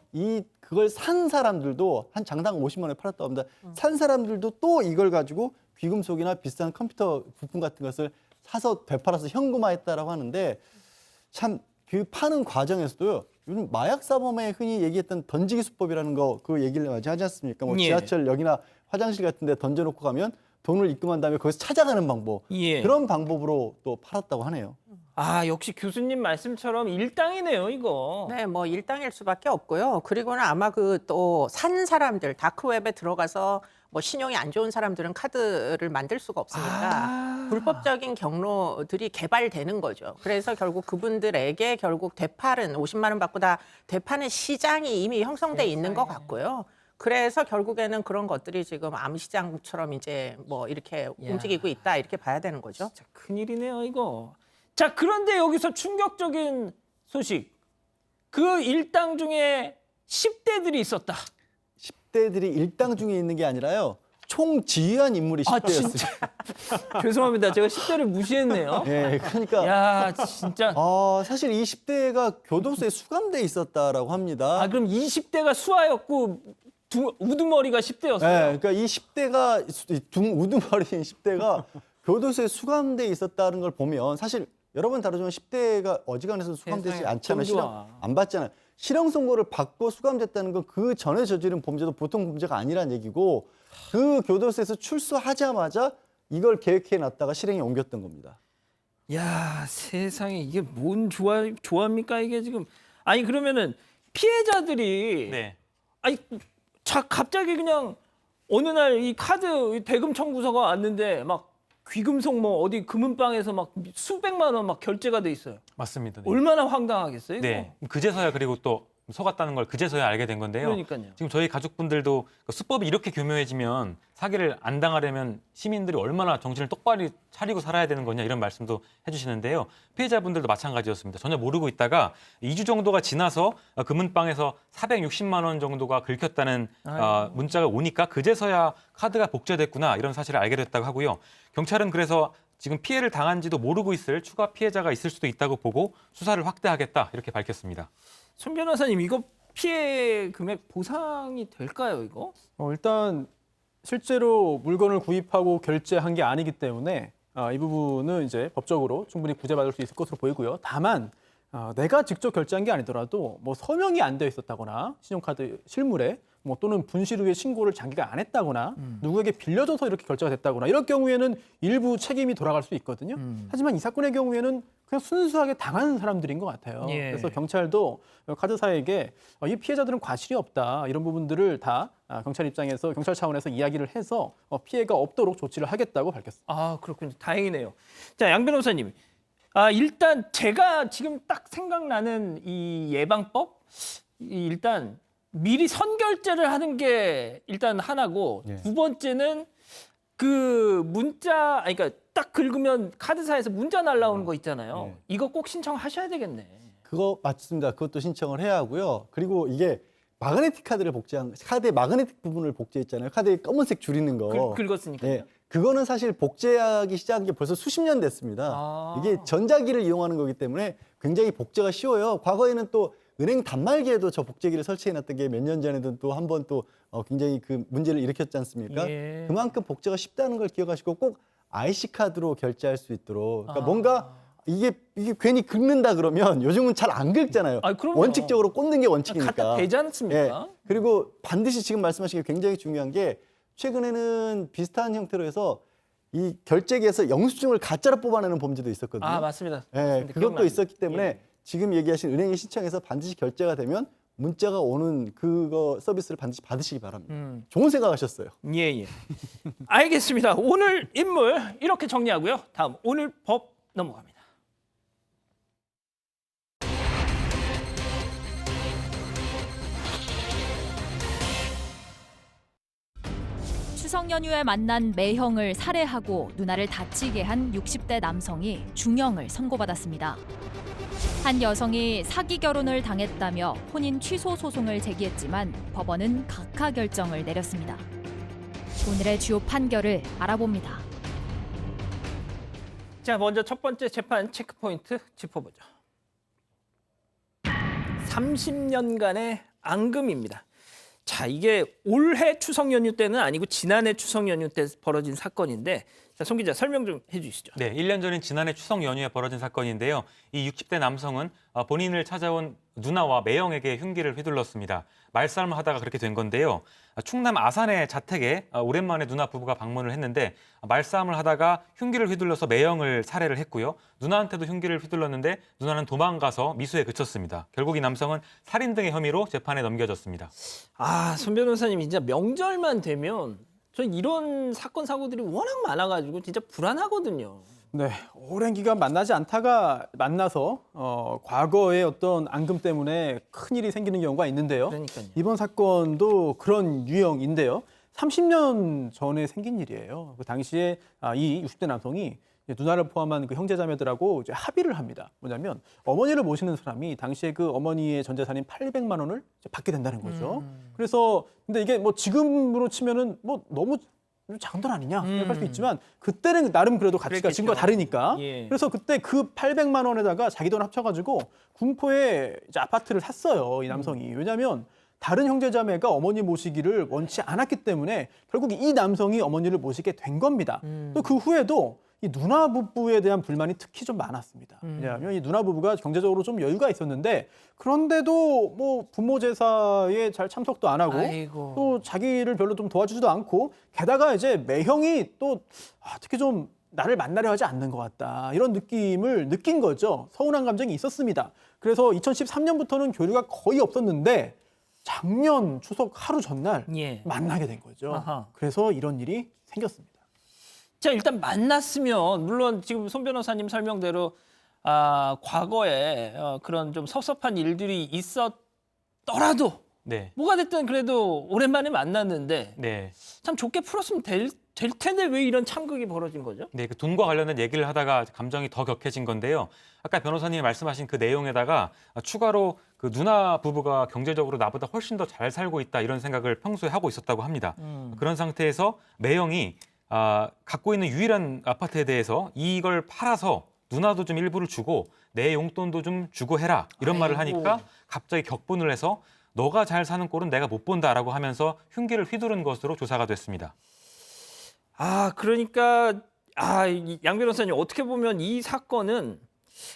그걸 산 사람들도 한 장당 50만 원에 팔았다고 합니다. 산 사람들도 또 이걸 가지고 귀금속이나 비싼 컴퓨터 부품 같은 것을 사서 되팔아서 현금화했다라고 하는데 참 그 파는 과정에서도요. 요즘 마약 사범에 흔히 얘기했던 던지기 수법이라는 거 그 얘기를 많이 하지 않습니까? 뭐 예. 지하철역이나 화장실 같은 데 던져놓고 가면 돈을 입금한 다음에 거기서 찾아가는 방법. 예. 그런 방법으로 또 팔았다고 하네요. 역시 교수님 말씀처럼 일당이네요, 이거. 네, 뭐 일당일 수밖에 없고요. 그리고는 아마 또 산 사람들 다크웹에 들어가서 뭐 신용이 안 좋은 사람들은 카드를 만들 수가 없으니까 불법적인 경로들이 개발되는 거죠. 그래서 결국 그분들에게 결국 되팔은 50만 원 받고 다 되파는 시장이 이미 형성돼 있는 것 같고요. 그래서 결국에는 그런 것들이 지금 암시장처럼 이제 뭐 이렇게 움직이고 있다 이렇게 봐야 되는 거죠. 진짜 큰일이네요, 이거. 자, 그런데 여기서 충격적인 소식. 그 일당 중에 10대들이 있었다. 10대들이 일당 중에 있는 게 아니라요. 총 지휘한 인물이 10대였어요. 죄송합니다. 제가 10대를 무시했네요. 네, 그러니까 야, 진짜. 사실 이 10대가 교도소에 수감돼 있었다라고 합니다. 그럼 20대가 수하였고 우두머리가 10대였어요. 네, 그러니까 이 10대가 우두머리인 10대가 교도소에 수감돼 있었다는 걸 보면 사실 여러 번 다루지만 10대가 어지간해서 수감되지 세상에, 않잖아요. 좀 좋아. 실형 안 받잖아요. 실형 선고를 받고 수감됐다는 건 그 전에 저지른 범죄도 보통 범죄가 아니란 얘기고 그 교도소에서 출소하자마자 이걸 계획해 놨다가 실행에 옮겼던 겁니다. 야, 세상에 이게 뭔 조합입니까 이게 지금. 아니 그러면은 피해자들이 네. 아니 갑자기 그냥 어느 날 이 카드 대금 청구서가 왔는데 막 귀금속 뭐 어디 금은방에서 막 수백만 원 막 결제가 돼 있어요. 맞습니다. 네. 얼마나 황당하겠어요, 이거. 네. 그제서야 그리고 또 속았다는 걸 그제서야 알게 된 건데요. 그러니까요. 지금 저희 가족분들도 그 수법이 이렇게 교묘해지면 사기를 안 당하려면 시민들이 얼마나 정신을 똑바로 차리고 살아야 되는 거냐 이런 말씀도 해주시는데요. 피해자분들도 마찬가지였습니다. 전혀 모르고 있다가 2주 정도가 지나서 금은방에서 460만 원 정도가 긁혔다는 문자가 오니까 그제서야 카드가 복제됐구나 이런 사실을 알게 됐다고 하고요. 경찰은 그래서 지금 피해를 당한지도 모르고 있을 추가 피해자가 있을 수도 있다고 보고 수사를 확대하겠다 이렇게 밝혔습니다. 손 변호사님 이거 피해 금액 보상이 될까요, 이거? 일단 실제로 물건을 구입하고 결제한 게 아니기 때문에 이 부분은 이제 법적으로 충분히 구제받을 수 있을 것으로 보이고요. 다만 내가 직접 결제한 게 아니더라도 뭐 서명이 안 되어 있었다거나 신용카드 실물에 뭐 또는 분실 후에 신고를 장기가 안 했다거나 누구에게 빌려줘서 이렇게 결제가 됐다거나 이럴 경우에는 일부 책임이 돌아갈 수 있거든요. 하지만 이 사건의 경우에는 그냥 순수하게 당한 사람들인 것 같아요. 예. 그래서 경찰도 카드사에게 이 피해자들은 과실이 없다 이런 부분들을 다 경찰 입장에서 경찰 차원에서 이야기를 해서 피해가 없도록 조치를 하겠다고 밝혔습니다. 아, 그렇군요. 다행이네요. 자, 양 변호사님. 일단 제가 지금 딱 생각나는 이 예방법 일단 미리 선결제를 하는 게 일단 하나고 예. 두 번째는 그 문자 그러니까 딱 긁으면 카드사에서 문자 날라오는 거 있잖아요. 예. 이거 꼭 신청하셔야 되겠네. 그거 맞습니다. 그것도 신청을 해야 하고요. 그리고 이게 마그네틱 카드를 복제한 카드의 마그네틱 부분을 복제했잖아요. 카드에 검은색 줄 있는 거. 긁었으니까요. 네, 그거는 사실 복제하기 시작한 게 벌써 수십 년 됐습니다. 이게 전자기를 이용하는 거기 때문에 굉장히 복제가 쉬워요. 과거에는 또 은행 단말기에도 저 복제기를 설치해놨던 게 몇 년 전에도 또 한 번 또 굉장히 그 문제를 일으켰지 않습니까? 예. 그만큼 복제가 쉽다는 걸 기억하시고 꼭 IC 카드로 결제할 수 있도록. 그러니까 뭔가 이게 괜히 긁는다 그러면 요즘은 잘 안 긁잖아요. 그럼요. 원칙적으로 꽂는 게 원칙이니까. 갖다 대지 않습니까? 예. 그리고 반드시 지금 말씀하신 게 굉장히 중요한 게 최근에는 비슷한 형태로 해서 이 결제기에서 영수증을 가짜로 뽑아내는 범죄도 있었거든요. 맞습니다. 예, 맞습니다. 그것도 기억납니다. 있었기 때문에 예. 지금 얘기하신 은행에 신청해서 반드시 결제가 되면 문자가 오는 그거 서비스를 반드시 받으시기 바랍니다. 좋은 생각하셨어요. 예. 알겠습니다. 오늘 인물 이렇게 정리하고요. 다음 오늘 법 넘어갑니다. 추석 연휴에 만난 매형을 살해하고 누나를 다치게 한 60대 남성이 중형을 선고받았습니다. 한 여성이 사기 결혼을 당했다며 혼인 취소 소송을 제기했지만 법원은 각하 결정을 내렸습니다. 오늘의 주요 판결을 알아봅니다. 자, 먼저 첫 번째 재판 체크포인트 짚어보죠. 30년간의 앙금입니다. 자, 이게 올해 추석 연휴 때는 아니고 지난해 추석 연휴 때 벌어진 사건인데 자, 송 기자 설명 좀 해주시죠. 네, 1년 전인 지난해 추석 연휴에 벌어진 사건인데요. 이 60대 남성은 본인을 찾아온 누나와 매형에게 흉기를 휘둘렀습니다. 말싸움을 하다가 그렇게 된 건데요. 충남 아산의 자택에 오랜만에 누나 부부가 방문을 했는데 말싸움을 하다가 흉기를 휘둘러서 매형을 살해를 했고요. 누나한테도 흉기를 휘둘렀는데 누나는 도망가서 미수에 그쳤습니다. 결국 이 남성은 살인 등의 혐의로 재판에 넘겨졌습니다. 손 변호사님 진짜 명절만 되면 전 이런 사건 사고들이 워낙 많아가지고 진짜 불안하거든요. 네, 오랜 기간 만나지 않다가 만나서 과거의 어떤 앙금 때문에 큰 일이 생기는 경우가 있는데요. 그러니까요. 이번 사건도 그런 유형인데요. 30년 전에 생긴 일이에요. 그 당시에 이 60대 남성이 누나를 포함한 그 형제자매들하고 이제 합의를 합니다. 뭐냐면 어머니를 모시는 사람이 당시에 그 어머니의 전 재산인 800만 원을 이제 받게 된다는 거죠. 그래서 근데 이게 뭐 지금으로 치면은 뭐 너무 작은 돈 아니냐 생각할 수 있지만 그때는 나름 그래도 가치가 그랬겠죠. 지금과 다르니까. 예. 그래서 그때 그 800만 원에다가 자기 돈 합쳐가지고 군포에 이제 아파트를 샀어요. 이 남성이. 왜냐하면 다른 형제자매가 어머니 모시기를 원치 않았기 때문에 결국 이 남성이 어머니를 모시게 된 겁니다. 또 그 후에도 이 누나 부부에 대한 불만이 특히 좀 많았습니다. 왜냐하면 이 누나 부부가 경제적으로 좀 여유가 있었는데 그런데도 뭐 부모 제사에 잘 참석도 안 하고 아이고. 또 자기를 별로 좀 도와주지도 않고 게다가 이제 매형이 또 특히 좀 나를 만나려 하지 않는 것 같다. 이런 느낌을 느낀 거죠. 서운한 감정이 있었습니다. 그래서 2013년부터는 교류가 거의 없었는데 작년 추석 하루 전날 예. 만나게 된 거죠. 아하. 그래서 이런 일이 생겼습니다. 자, 일단 만났으면 물론 지금 손 변호사님 설명대로 과거에 그런 좀 섭섭한 일들이 있었더라도 네. 뭐가 됐든 그래도 오랜만에 만났는데 네. 참 좋게 풀었으면 될 텐데 왜 이런 참극이 벌어진 거죠? 네, 그 돈과 관련된 얘기를 하다가 감정이 더 격해진 건데요. 아까 변호사님이 말씀하신 그 내용에다가 추가로 그 누나 부부가 경제적으로 나보다 훨씬 더 잘 살고 있다 이런 생각을 평소에 하고 있었다고 합니다. 그런 상태에서 매형이 갖고 있는 유일한 아파트에 대해서 이걸 팔아서 누나도 좀 일부를 주고 내 용돈도 좀 주고 해라 이런 말을 아이고. 하니까 갑자기 격분을 해서 너가 잘 사는 꼴은 내가 못 본다라고 하면서 흉기를 휘두른 것으로 조사가 됐습니다. 그러니까 양 변호사님 어떻게 보면 이 사건은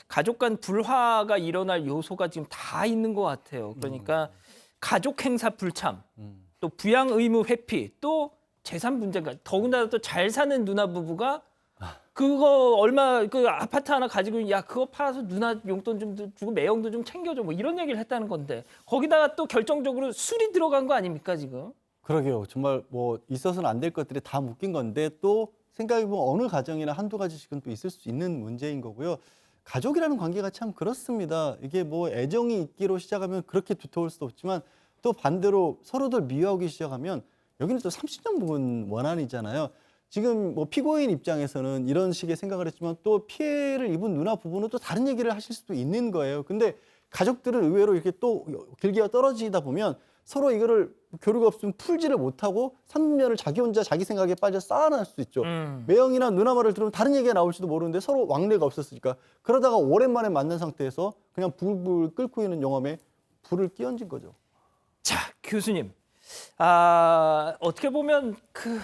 가족 간 불화가 일어날 요소가 지금 다 있는 것 같아요. 그러니까 가족 행사 불참, 또 부양 의무 회피, 또 재산 분쟁가. 더군다나 또 잘 사는 누나 부부가 그거 얼마 그 아파트 하나 가지고 야 그거 팔아서 누나 용돈 좀 주고 매형도 좀 챙겨줘 뭐 이런 얘기를 했다는 건데 거기다가 또 결정적으로 술이 들어간 거 아닙니까 지금? 그러게요. 정말 뭐 있어서는 안 될 것들이 다 묶인 건데 또 생각해보면 어느 가정이나 한두 가지씩은 또 있을 수 있는 문제인 거고요. 가족이라는 관계가 참 그렇습니다. 이게 뭐 애정이 있기로 시작하면 그렇게 두터울 수도 없지만 또 반대로 서로들 미워하기 시작하면 여기는 또 30년 묵은 원한이잖아요. 지금 뭐 피고인 입장에서는 이런 식의 생각을 했지만 또 피해를 입은 누나 부부는 또 다른 얘기를 하실 수도 있는 거예요. 근데 가족들은 의외로 이렇게 또 길기가 떨어지다 보면 서로 이거를 교류가 없으면 풀지를 못하고 삼면을 자기 혼자 자기 생각에 빠져 쌓아낼 수 있죠. 매형이나 누나 말을 들으면 다른 얘기가 나올지도 모르는데 서로 왕래가 없었으니까 그러다가 오랜만에 만난 상태에서 그냥 불 끓고 있는 영화에 불을 끼얹은 거죠. 자, 교수님. 어떻게 보면 그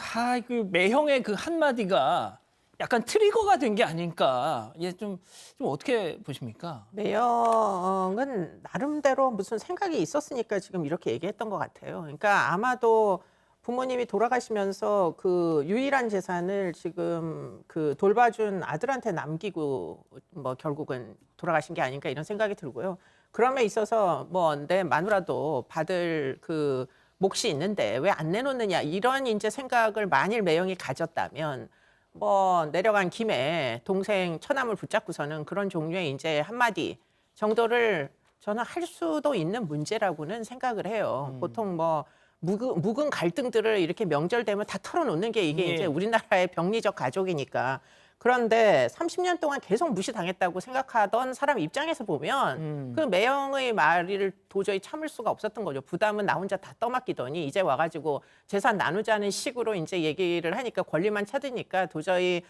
매형의 그 한마디가 약간 트리거가 된 게 아닐까. 좀 어떻게 보십니까? 매형은 나름대로 무슨 생각이 있었으니까 지금 이렇게 얘기했던 것 같아요. 그러니까 아마도 부모님이 돌아가시면서 그 유일한 재산을 지금 그 돌봐준 아들한테 남기고 뭐 결국은 돌아가신 게 아닌가 이런 생각이 들고요. 그럼에 있어서 뭐 내 마누라도 받을 그 몫이 있는데 왜 안 내놓느냐 이런 이제 생각을 만일 매형이 가졌다면 뭐 내려간 김에 동생 처남을 붙잡고서는 그런 종류의 이제 한마디 정도를 저는 할 수도 있는 문제라고는 생각을 해요. 보통 뭐 묵은 갈등들을 이렇게 명절 되면 다 털어놓는 게 이게 예. 이제 우리나라의 병리적 가족이니까. 그런데 30년 동안 계속 무시당했다고 생각하던 사람 입장에서 보면 그 매형의 말을 도저히 참을 수가 없었던 거죠. 부담은 나 혼자 다 떠맡기더니 이제 와가지고 재산 나누자는 식으로 이제 얘기를 하니까 권리만 찾으니까 도저히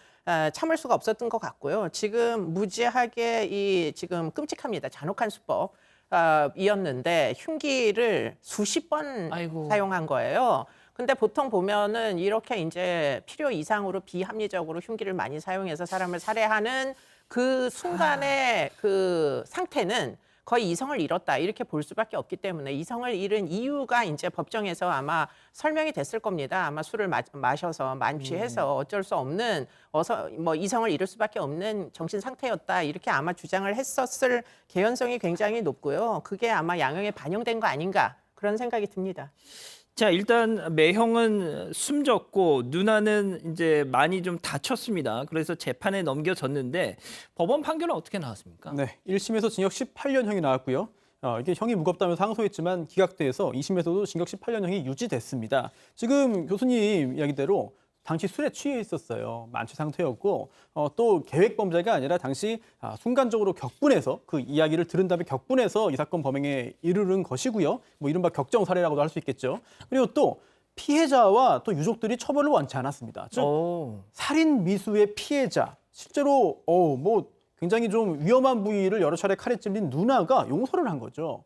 참을 수가 없었던 것 같고요. 지금 무지하게 지금 끔찍합니다. 잔혹한 수법. 이었는데 흉기를 수십 번 아이고. 사용한 거예요. 근데 보통 보면은 이렇게 이제 필요 이상으로 비합리적으로 흉기를 많이 사용해서 사람을 살해하는 그 순간의 그 상태는 거의 이성을 잃었다 이렇게 볼 수밖에 없기 때문에 이성을 잃은 이유가 이제 법정에서 아마 설명이 됐을 겁니다. 아마 술을 마셔서 만취해서 어쩔 수 없는 뭐 이성을 잃을 수밖에 없는 정신 상태였다 이렇게 아마 주장을 했었을 개연성이 굉장히 높고요. 그게 아마 양형에 반영된 거 아닌가 그런 생각이 듭니다. 자, 일단 매형은 숨졌고 누나는 이제 많이 좀 다쳤습니다. 그래서 재판에 넘겨졌는데 법원 판결은 어떻게 나왔습니까? 네, 1심에서 징역 18년형이 나왔고요. 이게 형이 무겁다면서 항소했지만 기각돼서 2심에서도 징역 18년형이 유지됐습니다. 지금 교수님 이야기대로 당시 술에 취해 있었어요. 만취 상태였고 또 계획 범죄가 아니라 당시 순간적으로 격분해서 그 이야기를 들은 다음에 격분해서 이 사건 범행에 이르른 것이고요. 뭐 이른바 격정 살해라고도 할 수 있겠죠. 그리고 또 피해자와 또 유족들이 처벌을 원치 않았습니다. 즉 살인 미수의 피해자 실제로 뭐 굉장히 좀 위험한 부위를 여러 차례 칼에 찔린 누나가 용서를 한 거죠.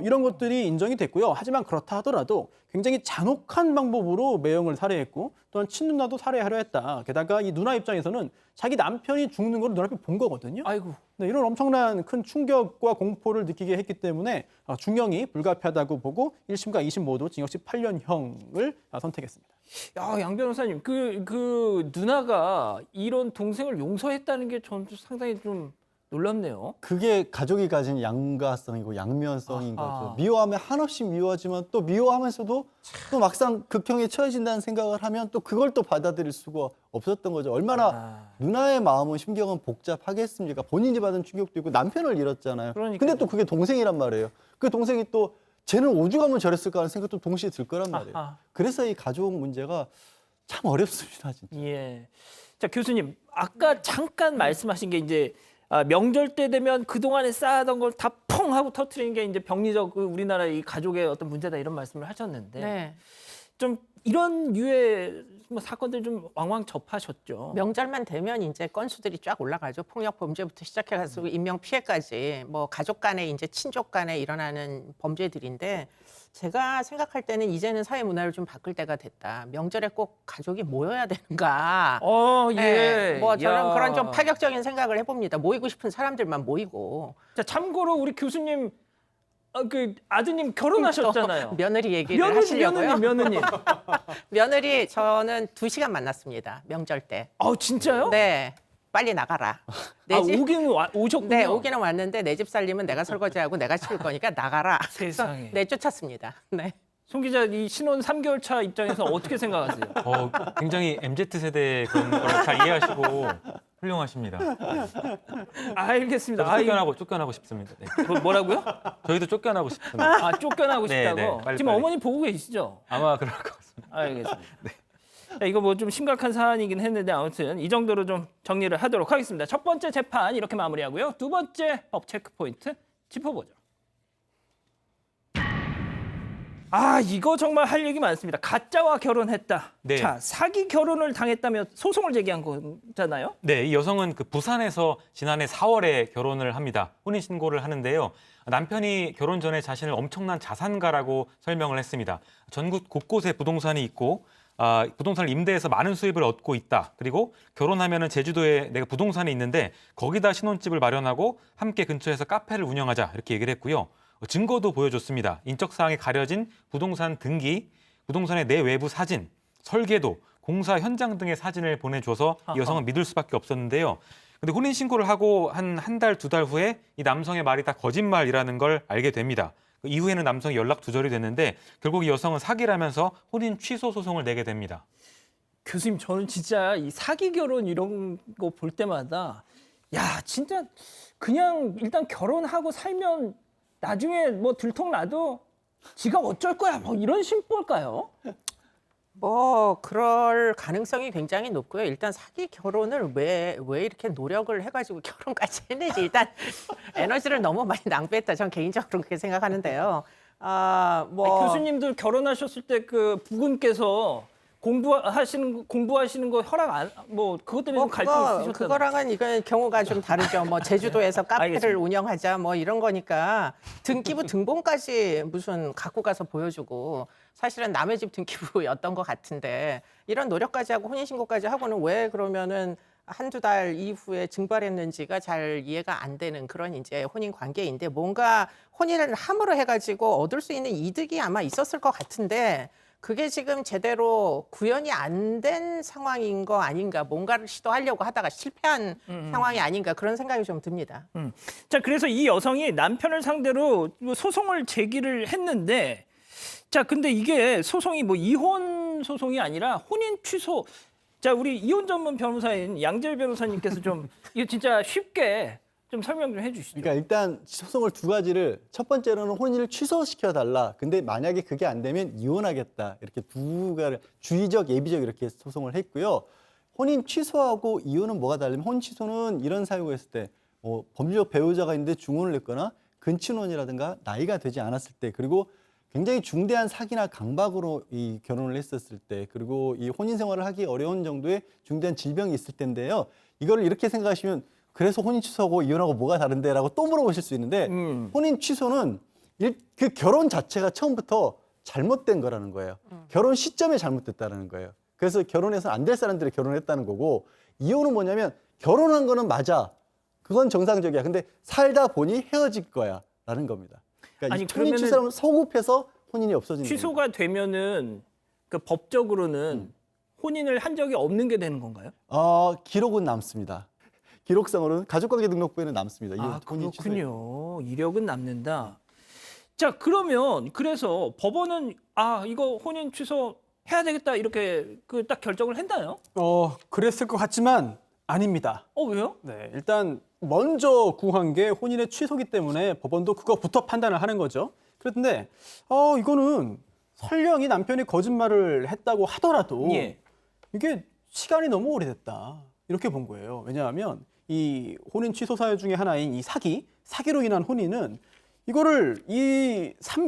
이런 것들이 인정이 됐고요. 하지만 그렇다 하더라도 굉장히 잔혹한 방법으로 매형을 살해했고 또한 친누나도 살해하려 했다. 게다가 이 누나 입장에서는 자기 남편이 죽는 걸 눈앞에 본 거거든요. 아이고. 네, 이런 엄청난 큰 충격과 공포를 느끼게 했기 때문에 중형이 불가피하다고 보고 1심과 2심 모두 징역식 8년형을 선택했습니다. 야, 양 변호사님, 그 누나가 이런 동생을 용서했다는 게 저는 상당히 좀 놀랍네요. 그게 가족이 가진 양가성이고 양면성인 아하. 거죠. 미워하면 한없이 미워하지만 또 미워하면서도 또 막상 극형에 처해진다는 생각을 하면 또 그걸 또 받아들일 수가 없었던 거죠. 얼마나 누나의 마음은 심경은 복잡하겠습니까? 본인이 받은 충격도 있고 남편을 잃었잖아요. 그러니까요. 근데 또 그게 동생이란 말이에요. 그 동생이 또 쟤는 오죽하면 저랬을까 하는 생각도 동시에 들 거란 말이에요. 아하. 그래서 이 가족 문제가 참 어렵습니다, 진짜. 예. 자, 교수님, 아까 잠깐 말씀하신 게 이제 명절 때 되면 그동안에 쌓아던 걸 다 펑 하고 터트리는 게 이제 병리적 우리나라의 이 가족의 어떤 문제다 이런 말씀을 하셨는데 네. 좀 이런 유의 뭐 사건들 좀 왕왕 접하셨죠. 명절만 되면 이제 건수들이 쫙 올라가죠. 폭력 범죄부터 시작해가지고 인명 피해까지 뭐 가족 간에 이제 친족 간에 일어나는 범죄들인데 제가 생각할 때는 이제는 사회 문화를 좀 바꿀 때가 됐다. 명절에 꼭 가족이 모여야 되는가? 예. 네, 뭐 저는 야. 그런 좀 파격적인 생각을 해봅니다. 모이고 싶은 사람들만 모이고. 자, 참고로 우리 교수님 그 아드님 결혼하셨잖아요. 며느리 얘기를 하시려고요. 며느님. 며느리 저는 2시간 만났습니다. 명절 때. 진짜요? 네. 빨리 나가라. 내 집, 오셨군요. 네, 오기는 왔는데 내 집 살림은 내가 설거지하고 내가 치울 거니까 나가라. 세상에. 네, 쫓았습니다. 네. 송 기자, 이 신혼 3개월 차 입장에서 어떻게 생각하세요? 굉장히 MZ세대 그런 걸 잘 이해하시고 훌륭하십니다. 알겠습니다. 쫓겨나고 싶습니다. 네. 뭐라고요? 저희도 쫓겨나고 싶습니다. 쫓겨나고 네, 싶다고? 네, 빨리, 지금 빨리. 어머니 보고 계시죠? 아마 그럴 것 같습니다. 알겠습니다. 자, 이거 뭐 좀 심각한 사안이긴 했는데 아무튼 이 정도로 좀 정리를 하도록 하겠습니다. 첫 번째 재판 이렇게 마무리하고요. 두 번째 법 체크 포인트 짚어보죠. 이거 정말 할 얘기 많습니다. 가짜와 결혼했다. 네. 자, 사기 결혼을 당했다며 소송을 제기한 거잖아요. 네, 이 여성은 그 부산에서 지난해 4월에 결혼을 합니다. 혼인 신고를 하는데요. 남편이 결혼 전에 자신을 엄청난 자산가라고 설명을 했습니다. 전국 곳곳에 부동산이 있고 부동산을 임대해서 많은 수입을 얻고 있다. 그리고 결혼하면은 제주도에 내가 부동산이 있는데 거기다 신혼집을 마련하고 함께 근처에서 카페를 운영하자 이렇게 얘기를 했고요. 증거도 보여줬습니다. 인적 사항이 가려진 부동산 등기, 부동산의 내외부 사진, 설계도, 공사 현장 등의 사진을 보내줘서 이 여성은 믿을 수밖에 없었는데요. 근데 혼인 신고를 하고 한 달, 2달 후에 이 남성의 말이 다 거짓말이라는 걸 알게 됩니다. 이후에는 남성이 연락 두절이 됐는데 결국 이 여성은 사기라면서 혼인 취소 소송을 내게 됩니다. 교수님, 저는 진짜 이 사기 결혼 이런 거 볼 때마다 진짜 그냥 일단 결혼하고 살면 나중에 뭐 들통나도 지가 어쩔 거야 뭐 이런 심볼까요? 뭐 그럴 가능성이 굉장히 높고요. 일단 사기 결혼을 왜 이렇게 노력을 해가지고 결혼까지 했는지 일단 에너지를 너무 많이 낭비했다. 저는 개인적으로 그렇게 생각하는데요. 교수님들 결혼하셨을 때 그 부군께서 공부하시는 거 허락 그것 때문에 좀 갈등 있으셨잖아요. 그거랑은 이건 경우가 좀 다르죠. 뭐 제주도에서 카페를 알겠습니다. 운영하자 뭐 이런 거니까 등기부 등본까지 무슨 갖고 가서 보여주고 사실은 남의 집 등기부였던 것 같은데 이런 노력까지 하고 혼인신고까지 하고는 왜 그러면은 한두 달 이후에 증발했는지가 잘 이해가 안 되는 그런 이제 혼인 관계인데 뭔가 혼인을 함으로 해가지고 얻을 수 있는 이득이 아마 있었을 것 같은데 그게 지금 제대로 구현이 안 된 상황인 거 아닌가, 뭔가를 시도하려고 하다가 실패한 상황이 아닌가 그런 생각이 좀 듭니다. 자, 그래서 이 여성이 남편을 상대로 소송을 제기를 했는데 자, 근데 이게 소송이 뭐 이혼 소송이 아니라 혼인 취소. 자, 우리 이혼 전문 변호사인 양재열 변호사님께서 좀 이거 진짜 쉽게 좀 설명 좀 해주시죠. 그러니까 일단 소송을 두 가지를 첫 번째로는 혼인을 취소시켜달라. 근데 만약에 그게 안 되면 이혼하겠다. 이렇게 두 가지 주의적, 예비적 이렇게 소송을 했고요. 혼인 취소하고 이혼은 뭐가 다르냐면 혼인 취소는 이런 사유가 있을 때 법률적 배우자가 있는데 중혼을 냈거나 근친혼이라든가 나이가 되지 않았을 때 그리고 굉장히 중대한 사기나 강박으로 이 결혼을 했었을 때 그리고 이 혼인 생활을 하기 어려운 정도의 중대한 질병이 있을 텐데요. 이걸 이렇게 생각하시면 그래서 혼인 취소하고 이혼하고 뭐가 다른데라고 또 물어보실 수 있는데 혼인 취소는 그 결혼 자체가 처음부터 잘못된 거라는 거예요. 결혼 시점에 잘못됐다는 거예요. 그래서 결혼해서 안 될 사람들이 결혼했다는 거고 이혼은 뭐냐면 결혼한 거는 맞아. 그건 정상적이야. 근데 살다 보니 헤어질 거야. 라는 겁니다. 그러니까 아니, 이 혼인 취소는 소급해서 혼인이 없어지는 취소가 되면은 그 법적으로는 혼인을 한 적이 없는 게 되는 건가요? 기록은 남습니다. 기록상으로는 가족관계 등록부에는 남습니다. 이 아, 혼인 취소에. 그렇군요. 이력은 남는다. 자, 그러면 그래서 법원은 이거 혼인 취소 해야 되겠다 이렇게 그 딱 결정을 했나요? 그랬을 것 같지만 아닙니다. 왜요? 네, 일단 먼저 구한 게 혼인의 취소기 때문에 법원도 그거부터 판단을 하는 거죠. 그런데 이거는 설령 이 남편이 거짓말을 했다고 하더라도 예. 이게 시간이 너무 오래됐다 이렇게 본 거예요. 왜냐하면 이 혼인 취소 사유 중에 하나인 이 사기로 인한 혼인은 이거를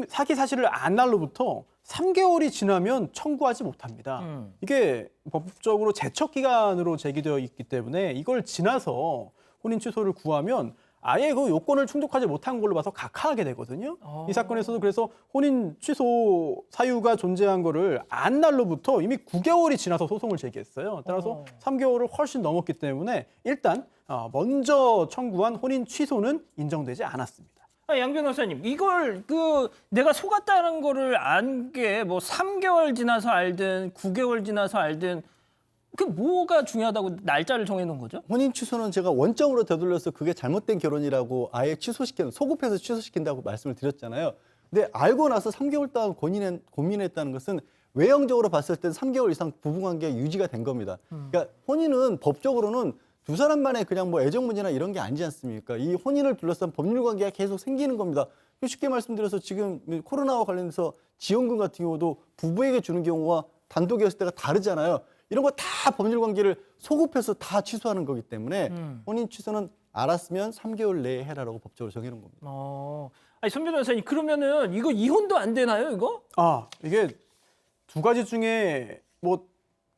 사기 사실을 안 날로부터 3개월이 지나면 청구하지 못합니다. 이게 법적으로 제척 기간으로 제기되어 있기 때문에 이걸 지나서 혼인 취소를 구하면 아예 그 요건을 충족하지 못한 걸로 봐서 각하하게 되거든요. 이 사건에서도 그래서 혼인 취소 사유가 존재한 거를 안 날로부터 이미 9개월이 지나서 소송을 제기했어요. 따라서 3개월을 훨씬 넘었기 때문에 일단 먼저 청구한 혼인 취소는 인정되지 않았습니다. 양 변호사님, 이걸 내가 속았다는 거를 안 게 뭐 3개월 지나서 알든 9개월 지나서 알든 그 뭐가 중요하다고 날짜를 정해놓은 거죠? 혼인 취소는 제가 원점으로 되돌려서 그게 잘못된 결혼이라고 아예 소급해서 취소시킨다고 말씀을 드렸잖아요. 근데 알고 나서 3개월 동안 고민했다는 것은 외형적으로 봤을 때 3개월 이상 부부관계가 유지가 된 겁니다. 그러니까 혼인은 법적으로는 두 사람만의 그냥 뭐 애정 문제나 이런 게 아니지 않습니까? 이 혼인을 둘러싼 법률 관계가 계속 생기는 겁니다. 쉽게 말씀드려서 지금 코로나와 관련해서 지원금 같은 경우도 부부에게 주는 경우와 단독이었을 때가 다르잖아요. 이런 거 다 법률 관계를 소급해서 다 취소하는 거기 때문에 혼인 취소는 알았으면 3개월 내에 해라라고 법적으로 정해놓은 겁니다. 아니, 손 변호사님, 그러면은 이거 이혼도 안 되나요, 이거? 이게 두 가지 중에 뭐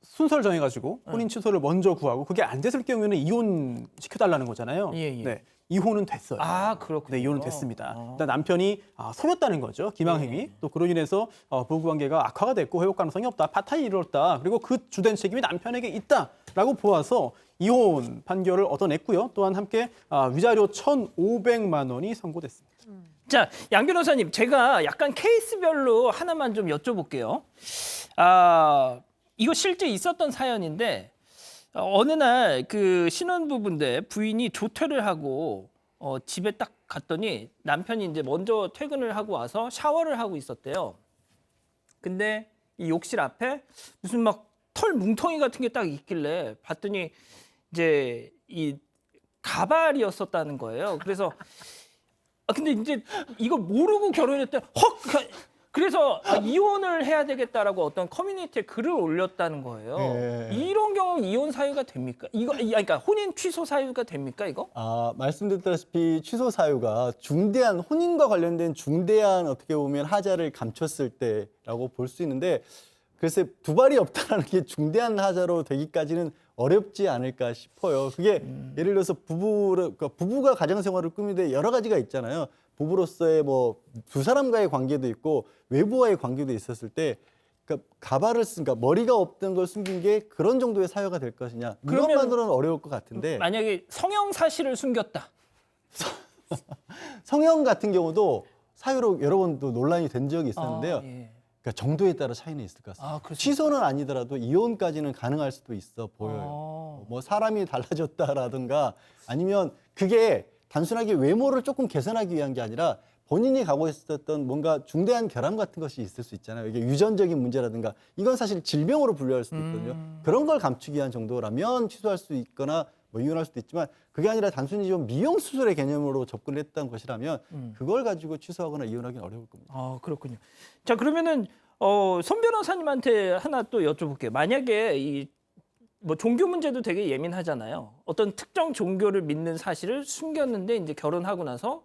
순서를 정해가지고 혼인 취소를 먼저 구하고 그게 안 됐을 경우에는 이혼 시켜달라는 거잖아요. 예. 네, 이혼은 됐어요. 그렇군요. 네, 이혼은 됐습니다. 일단 남편이 속였다는 거죠. 기망행위. 또 그로 인해서 부부관계가 악화가 됐고 회복 가능성이 없다. 파탄이 이르렀다. 그리고 그 주된 책임이 남편에게 있다라고 보아서 이혼 판결을 얻어냈고요. 또한 함께 위자료 1,500만 원이 선고됐습니다. 자, 양 변호사님, 제가 약간 케이스별로 하나만 좀 여쭤볼게요. 이거 실제 있었던 사연인데 어느 날 그 신혼부부인데 부인이 조퇴를 하고 집에 딱 갔더니 남편이 이제 먼저 퇴근을 하고 와서 샤워를 하고 있었대요. 근데 이 욕실 앞에 무슨 막 털 뭉텅이 같은 게 딱 있길래 봤더니 이제 이 가발이었었다는 거예요. 그래서 근데 이제 이걸 모르고 결혼했대. 그래서 이혼을 해야 되겠다라고 어떤 커뮤니티에 글을 올렸다는 거예요. 이런 경우 이혼 사유가 됩니까? 그러니까 혼인 취소 사유가 됩니까, 이거? 말씀드렸다시피 취소 사유가 중대한 혼인과 관련된 중대한 어떻게 보면 하자를 감췄을 때라고 볼 수 있는데 글쎄 두 발이 없다라는 게 중대한 하자로 되기까지는 어렵지 않을까 싶어요. 그게 예를 들어서 부부가 가정 생활을 꾸미는데 여러 가지가 있잖아요. 부부로서의 뭐 두 사람과의 관계도 있고 외부와의 관계도 있었을 때 가발을 그러니까 머리가 없던 걸 숨긴 게 그런 정도의 사유가 될 것이냐. 그것만으로는 어려울 것 같은데. 만약에 성형 사실을 숨겼다. 성형 같은 경우도 사유로 여러 번 또 논란이 된 적이 있었는데요. 그러니까 정도에 따라 차이는 있을 것 같습니다. 취소는 아니더라도 이혼까지는 가능할 수도 있어 보여요. 뭐 사람이 달라졌다라든가 아니면 그게 단순하게 외모를 조금 개선하기 위한 게 아니라 본인이 가고 있었던 뭔가 중대한 결함 같은 것이 있을 수 있잖아요. 이게 유전적인 문제라든가 이건 사실 질병으로 분류할 수도 있거든요. 그런 걸 감추기 위한 정도라면 취소할 수 있거나 뭐 이혼할 수도 있지만 그게 아니라 단순히 좀 미용 수술의 개념으로 접근을 했던 것이라면 그걸 가지고 취소하거나 이혼하기는 어려울 겁니다. 그렇군요. 자, 그러면은 손 변호사님한테 하나 또 여쭤볼게요. 만약에 뭐 종교 문제도 되게 예민하잖아요. 어떤 특정 종교를 믿는 사실을 숨겼는데 이제 결혼하고 나서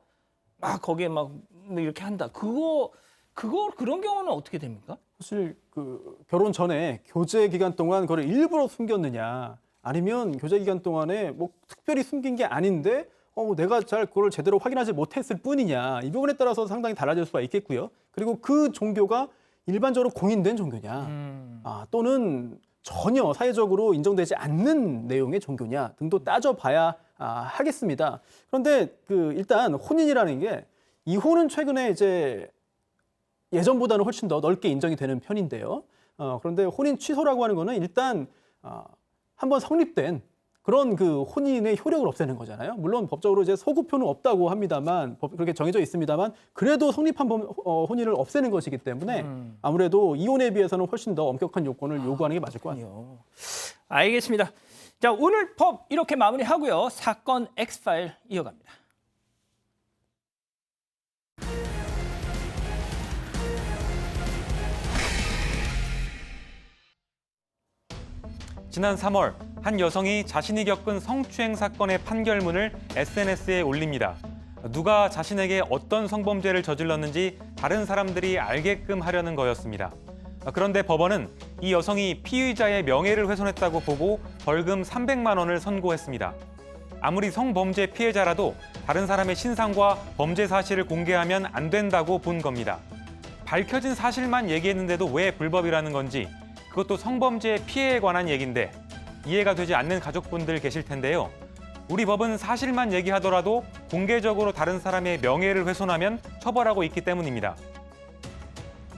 막 거기에 막 이렇게 한다. 그런 경우는 어떻게 됩니까? 사실 그 결혼 전에 교제 기간 동안 그걸 일부러 숨겼느냐 아니면 교제 기간 동안에 뭐 특별히 숨긴 게 아닌데 내가 잘 그걸 제대로 확인하지 못했을 뿐이냐. 이 부분에 따라서 상당히 달라질 수가 있겠고요. 그리고 그 종교가 일반적으로 공인된 종교냐, 또는 전혀 사회적으로 인정되지 않는 내용의 종교냐 등도 따져봐야 하겠습니다. 그런데 일단 혼인이라는 게 이혼은 최근에 이제 예전보다는 훨씬 더 넓게 인정이 되는 편인데요. 그런데 혼인 취소라고 하는 거는 일단 한번 성립된 그런 혼인의 효력을 없애는 거잖아요. 물론 법적으로 이제 소급표는 없다고 합니다만, 그렇게 정해져 있습니다만, 그래도 성립한 혼인을 없애는 것이기 때문에 아무래도 이혼에 비해서는 훨씬 더 엄격한 요건을 요구하는 게 맞을 것 같아요. 알겠습니다. 자, 오늘 법 이렇게 마무리하고요. 사건 X파일 이어갑니다. 지난 3월 한 여성이 자신이 겪은 성추행 사건의 판결문을 SNS에 올립니다. 누가 자신에게 어떤 성범죄를 저질렀는지 다른 사람들이 알게끔 하려는 거였습니다. 그런데 법원은 이 여성이 피의자의 명예를 훼손했다고 보고 벌금 300만 원을 선고했습니다. 아무리 성범죄 피해자라도 다른 사람의 신상과 범죄 사실을 공개하면 안 된다고 본 겁니다. 밝혀진 사실만 얘기했는데도 왜 불법이라는 건지, 그것도 성범죄 피해에 관한 얘기인데 이해가 되지 않는 가족분들 계실 텐데요. 우리 법은 사실만 얘기하더라도 공개적으로 다른 사람의 명예를 훼손하면 처벌하고 있기 때문입니다.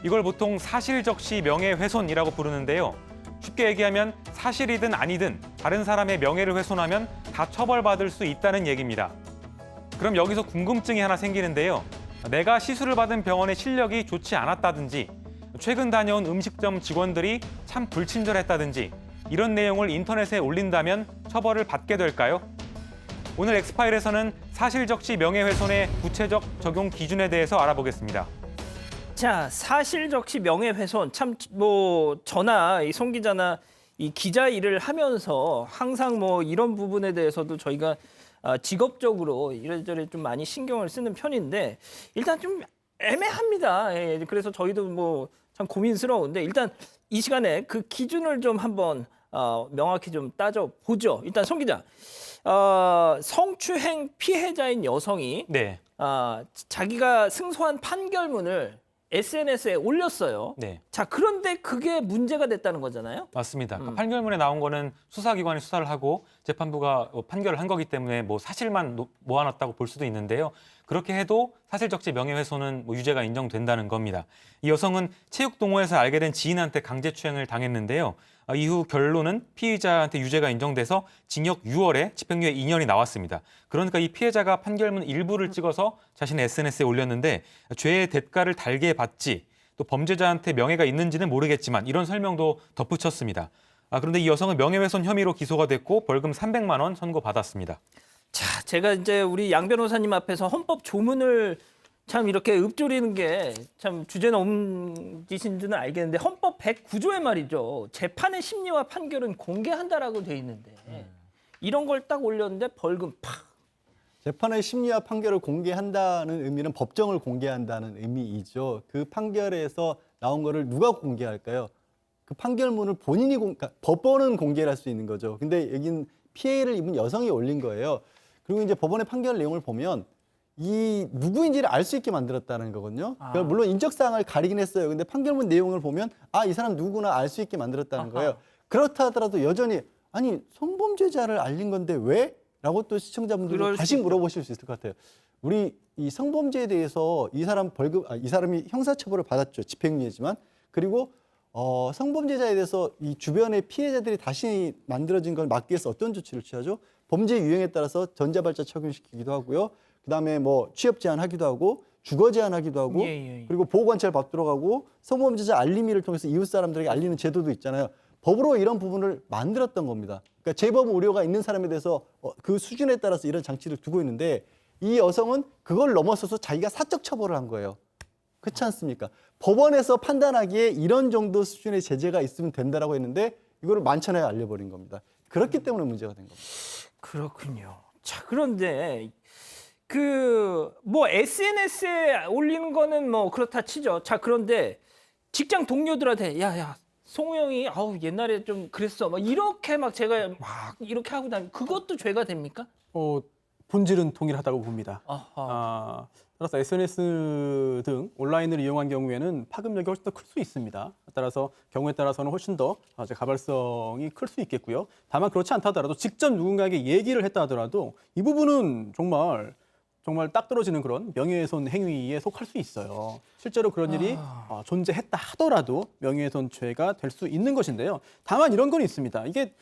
이걸 보통 사실적시 명예훼손이라고 부르는데요. 쉽게 얘기하면 사실이든 아니든 다른 사람의 명예를 훼손하면 다 처벌받을 수 있다는 얘기입니다. 그럼 여기서 궁금증이 하나 생기는데요. 내가 시술을 받은 병원의 실력이 좋지 않았다든지, 최근 다녀온 음식점 직원들이 참 불친절했다든지 이런 내용을 인터넷에 올린다면 처벌을 받게 될까요? 오늘 엑스파일에서는 사실적시 명예훼손의 구체적 적용 기준에 대해서 알아보겠습니다. 자, 사실적시 명예훼손, 참 저나 이 송 기자나 이 기자 일을 하면서 항상 이런 부분에 대해서도 저희가 직업적으로 이래저래 좀 많이 신경을 쓰는 편인데 일단 좀 애매합니다. 예, 그래서 저희도 참 고민스러운데 일단 이 시간에 그 기준을 좀 한번 명확히 좀 따져보죠. 일단 송 기자, 성추행 피해자인 여성이 네. 자기가 승소한 판결문을 SNS에 올렸어요. 네. 자, 그런데 그게 문제가 됐다는 거잖아요. 맞습니다. 판결문에 나온 거는 수사기관이 수사를 하고 재판부가 판결을 한 거기 때문에 사실만 모아놨다고 볼 수도 있는데요. 그렇게 해도 사실적시 명예훼손은 유죄가 인정된다는 겁니다. 이 여성은 체육동호회에서 알게 된 지인한테 강제추행을 당했는데요. 이후 결론은 피의자한테 유죄가 인정돼서 징역 6월에 집행유예 2년이 나왔습니다. 그러니까 이 피해자가 판결문 일부를 찍어서 자신의 SNS에 올렸는데 죄의 대가를 달게 받지, 또 범죄자한테 명예가 있는지는 모르겠지만 이런 설명도 덧붙였습니다. 그런데 이 여성은 명예훼손 혐의로 기소가 됐고 벌금 300만 원 선고받았습니다. 자, 제가 이제 우리 양 변호사님 앞에서 헌법 조문을 참 이렇게 읊조리는 게 참 주제 넘지신지는 알겠는데 헌법 109조에 말이죠. 재판의 심리와 판결은 공개한다라고 돼 있는데 이런 걸 딱 올렸는데 벌금 팍. 재판의 심리와 판결을 공개한다는 의미는 법정을 공개한다는 의미이죠. 그 판결에서 나온 거를 누가 공개할까요? 그 판결문을 본인이 법원은 공개를 할 수 있는 거죠. 근데 여긴 피해를 입은 여성이 올린 거예요. 그리고 이제 법원의 판결 내용을 보면 이 누구인지를 알 수 있게 만들었다는 거거든요. 그러니까 물론 인적사항을 가리긴 했어요. 근데 판결문 내용을 보면 이 사람 누구나 알 수 있게 만들었다는 거예요. 그렇다 하더라도 여전히 아니 성범죄자를 알린 건데 왜? 라고 또 시청자분들도 다시 물어보실 수 있을 것 같아요. 우리 이 성범죄에 대해서 이 사람이 형사처벌을 받았죠. 집행유예지만. 그리고 성범죄자에 대해서 이 주변의 피해자들이 다시 만들어진 걸 막기 위해서 어떤 조치를 취하죠? 범죄 유형에 따라서 전자발자 적용시키기도 하고요. 그다음에 취업 제한하기도 하고 주거 제한하기도 하고 그리고 보호관찰 받도록 하고 성범죄자 알림이를 통해서 이웃 사람들에게 알리는 제도도 있잖아요. 법으로 이런 부분을 만들었던 겁니다. 그러니까 재범 우려가 있는 사람에 대해서 그 수준에 따라서 이런 장치를 두고 있는데 이 여성은 그걸 넘어서서 자기가 사적 처벌을 한 거예요. 그렇지 않습니까? 법원에서 판단하기에 이런 정도 수준의 제재가 있으면 된다라고 했는데 이거를 만천하에 알려버린 겁니다. 그렇기 때문에 문제가 된 겁니다. 그렇군요. 자, 그런데 SNS에 올리는 거는 그렇다 치죠. 자, 그런데 직장 동료들한테 야, 송우영이 아우 옛날에 좀 그랬어 막 이렇게 막 제가 막 이렇게 하고 다니면 그것도 죄가 됩니까? 본질은 동일하다고 봅니다. 아하. 따라서 SNS 등 온라인을 이용한 경우에는 파급력이 훨씬 더 클 수 있습니다. 따라서 경우에 따라서는 훨씬 더 가발성이 클 수 있겠고요. 다만 그렇지 않다 하더라도 직접 누군가에게 얘기를 했다 하더라도 이 부분은 정말 딱 떨어지는 그런 명예훼손 행위에 속할 수 있어요. 실제로 그런 일이 존재했다 하더라도 명예훼손죄가 될 수 있는 것인데요. 다만 이런 건 있습니다. 이게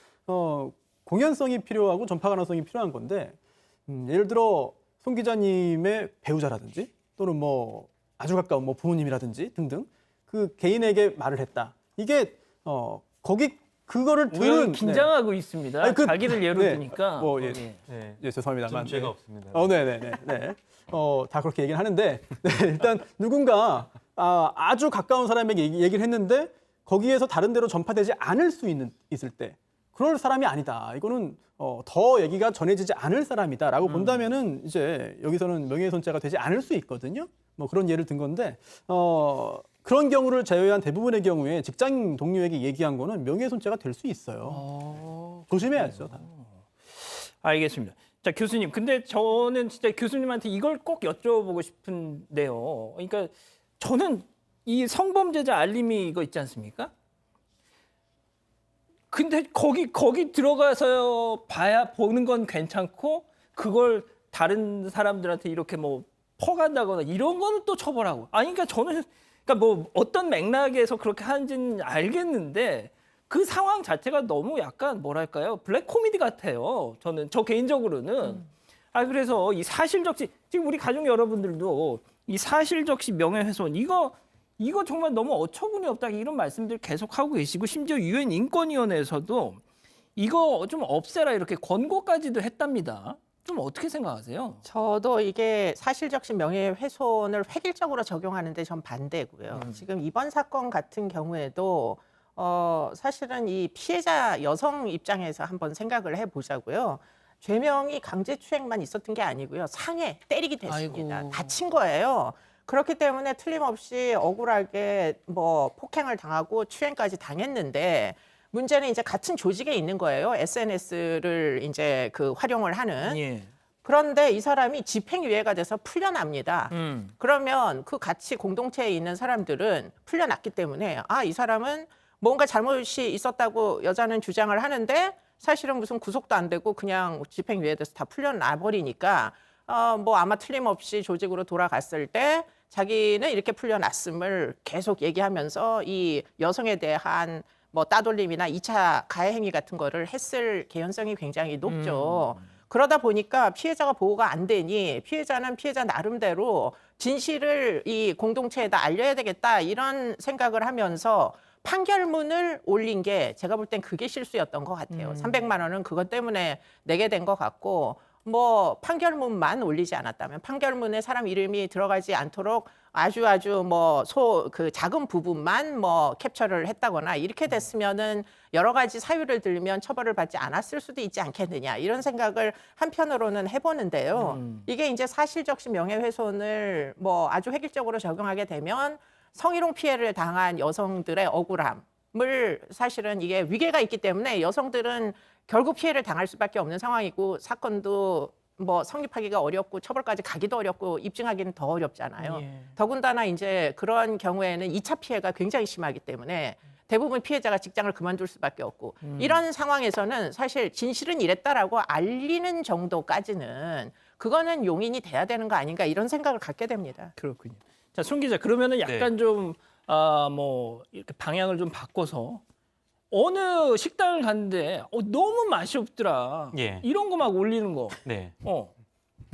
공연성이 필요하고 전파 가능성이 필요한 건데 예를 들어 송 기자님의 배우자라든지 또는 뭐 아주 가까운 뭐 부모님이라든지 등등 그 개인에게 말을 했다. 이게 그거를 오히려 들은 긴장하고 있습니다. 아니, 자기를 예로 네. 드니까. 네. 죄송합니다만. 좀 죄가 없습니다. 네네네. 다 그렇게 얘기를 하는데 일단 누군가 아주 가까운 사람에게 얘기를 했는데 거기에서 다른 데로 전파되지 않을 수 있을 때 그럴 사람이 아니다. 이거는 더 얘기가 전해지지 않을 사람이다라고 본다면은 이제 여기서는 명예훼손죄가 되지 않을 수 있거든요. 뭐 그런 예를 든 건데 그런 경우를 제외한 대부분의 경우에 직장 동료에게 얘기한 거는 명예훼손죄가 될 수 있어요. 조심해야죠. 알겠습니다. 자, 교수님. 근데 저는 진짜 교수님한테 이걸 꼭 여쭤보고 싶은데요. 그러니까 저는 이 성범죄자 알림이 이거 있지 않습니까? 근데 거기 들어가서 보는 건 괜찮고 그걸 다른 사람들한테 이렇게 뭐 퍼간다거나 이런 거는 또 처벌하고. 그러니까 저는 그러니까 뭐 어떤 맥락에서 그렇게 하는지는 알겠는데 그 상황 자체가 너무 약간 뭐랄까요? 블랙 코미디 같아요. 저 개인적으로는. 그래서 이 사실적시 지금 우리 가족 여러분들도 이 사실적시 명예훼손 이거 정말 너무 어처구니 없다 이런 말씀들 계속 하고 계시고 심지어 유엔 인권위원회에서도 이거 좀 없애라 이렇게 권고까지도 했답니다. 좀 어떻게 생각하세요? 저도 이게 사실적시 명예훼손을 획일적으로 적용하는데 전 반대고요. 지금 이번 사건 같은 경우에도 사실은 이 피해자 여성 입장에서 한번 생각을 해보자고요. 죄명이 강제추행만 있었던 게 아니고요. 상해, 때리기 됐습니다. 아이고. 다친 거예요. 그렇기 때문에 틀림없이 억울하게 뭐 폭행을 당하고 추행까지 당했는데 문제는 이제 같은 조직에 있는 거예요. SNS를 이제 활용을 하는. 예. 그런데 이 사람이 집행유예가 돼서 풀려납니다. 그러면 그 같이 공동체에 있는 사람들은 풀려났기 때문에 이 사람은 뭔가 잘못이 있었다고 여자는 주장을 하는데 사실은 무슨 구속도 안 되고 그냥 집행유예돼서 다 풀려나 버리니까 뭐 아마 틀림없이 조직으로 돌아갔을 때 자기는 이렇게 풀려났음을 계속 얘기하면서 이 여성에 대한 뭐 따돌림이나 2차 가해 행위 같은 거를 했을 개연성이 굉장히 높죠. 그러다 보니까 피해자가 보호가 안 되니 피해자는 피해자 나름대로 진실을 이 공동체에다 알려야 되겠다 이런 생각을 하면서 판결문을 올린 게 제가 볼 땐 그게 실수였던 것 같아요. 300만 원은 그것 때문에 내게 된 것 같고 뭐 판결문만 올리지 않았다면 판결문에 사람 이름이 들어가지 않도록 아주 뭐 그 작은 부분만 뭐 캡처를 했다거나 이렇게 됐으면은 여러 가지 사유를 들면 처벌을 받지 않았을 수도 있지 않겠느냐 이런 생각을 한편으로는 해보는데요. 이게 이제 사실적시 명예훼손을 뭐 아주 획일적으로 적용하게 되면 성희롱 피해를 당한 여성들의 억울함을 사실은 이게 위계가 있기 때문에 여성들은 결국 피해를 당할 수밖에 없는 상황이고 사건도 뭐 성립하기가 어렵고 처벌까지 가기도 어렵고 입증하기는 더 어렵잖아요. 예. 더군다나 이제 그런 경우에는 2차 피해가 굉장히 심하기 때문에 대부분 피해자가 직장을 그만둘 수밖에 없고 이런 상황에서는 사실 진실은 이랬다라고 알리는 정도까지는 그거는 용인이 돼야 되는 거 아닌가 이런 생각을 갖게 됩니다. 그렇군요. 자, 송 기자. 그러면은 약간 좀 뭐 이렇게 방향을 좀 바꿔서 어느 식당을 갔는데 너무 맛이 없더라. 예. 이런 거 막 올리는 거. 네.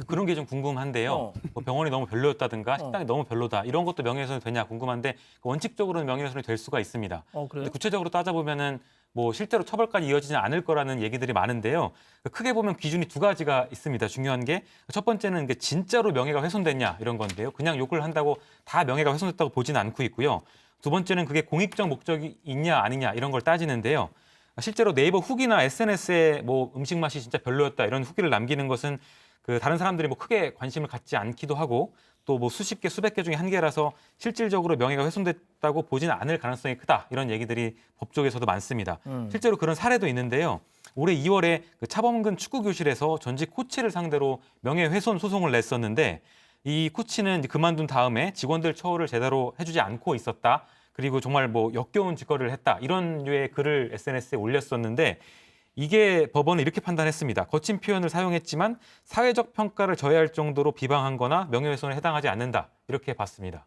그런 게 좀 궁금한데요. 뭐 병원이 너무 별로였다든가 식당이 너무 별로다. 이런 것도 명예훼손이 되냐 궁금한데 원칙적으로는 명예훼손이 될 수가 있습니다. 그래요? 근데 구체적으로 따져보면은 뭐 실제로 처벌까지 이어지지 않을 거라는 얘기들이 많은데요. 크게 보면 기준이 두 가지가 있습니다. 중요한 게 첫 번째는 이게 진짜로 명예가 훼손됐냐 이런 건데요. 그냥 욕을 한다고 다 명예가 훼손됐다고 보지는 않고 있고요. 두 번째는 그게 공익적 목적이 있냐 아니냐 이런 걸 따지는데요. 실제로 네이버 후기나 SNS에 뭐 음식 맛이 진짜 별로였다 이런 후기를 남기는 것은 그 다른 사람들이 뭐 크게 관심을 갖지 않기도 하고 또 뭐 수십 개, 수백 개 중에 한 개라서 실질적으로 명예가 훼손됐다고 보지는 않을 가능성이 크다. 이런 얘기들이 법조계에서도 많습니다. 실제로 그런 사례도 있는데요. 올해 2월에 그 차범근 축구교실에서 전직 코치를 상대로 명예훼손 소송을 냈었는데 이 코치는 이제 그만둔 다음에 직원들 처우를 제대로 해주지 않고 있었다. 그리고 정말 뭐 역겨운 짓거리를 했다. 이런 류의 글을 SNS에 올렸었는데 이게 법원은 이렇게 판단했습니다. 거친 표현을 사용했지만 사회적 평가를 저해할 정도로 비방한 거나 명예훼손에 해당하지 않는다. 이렇게 봤습니다.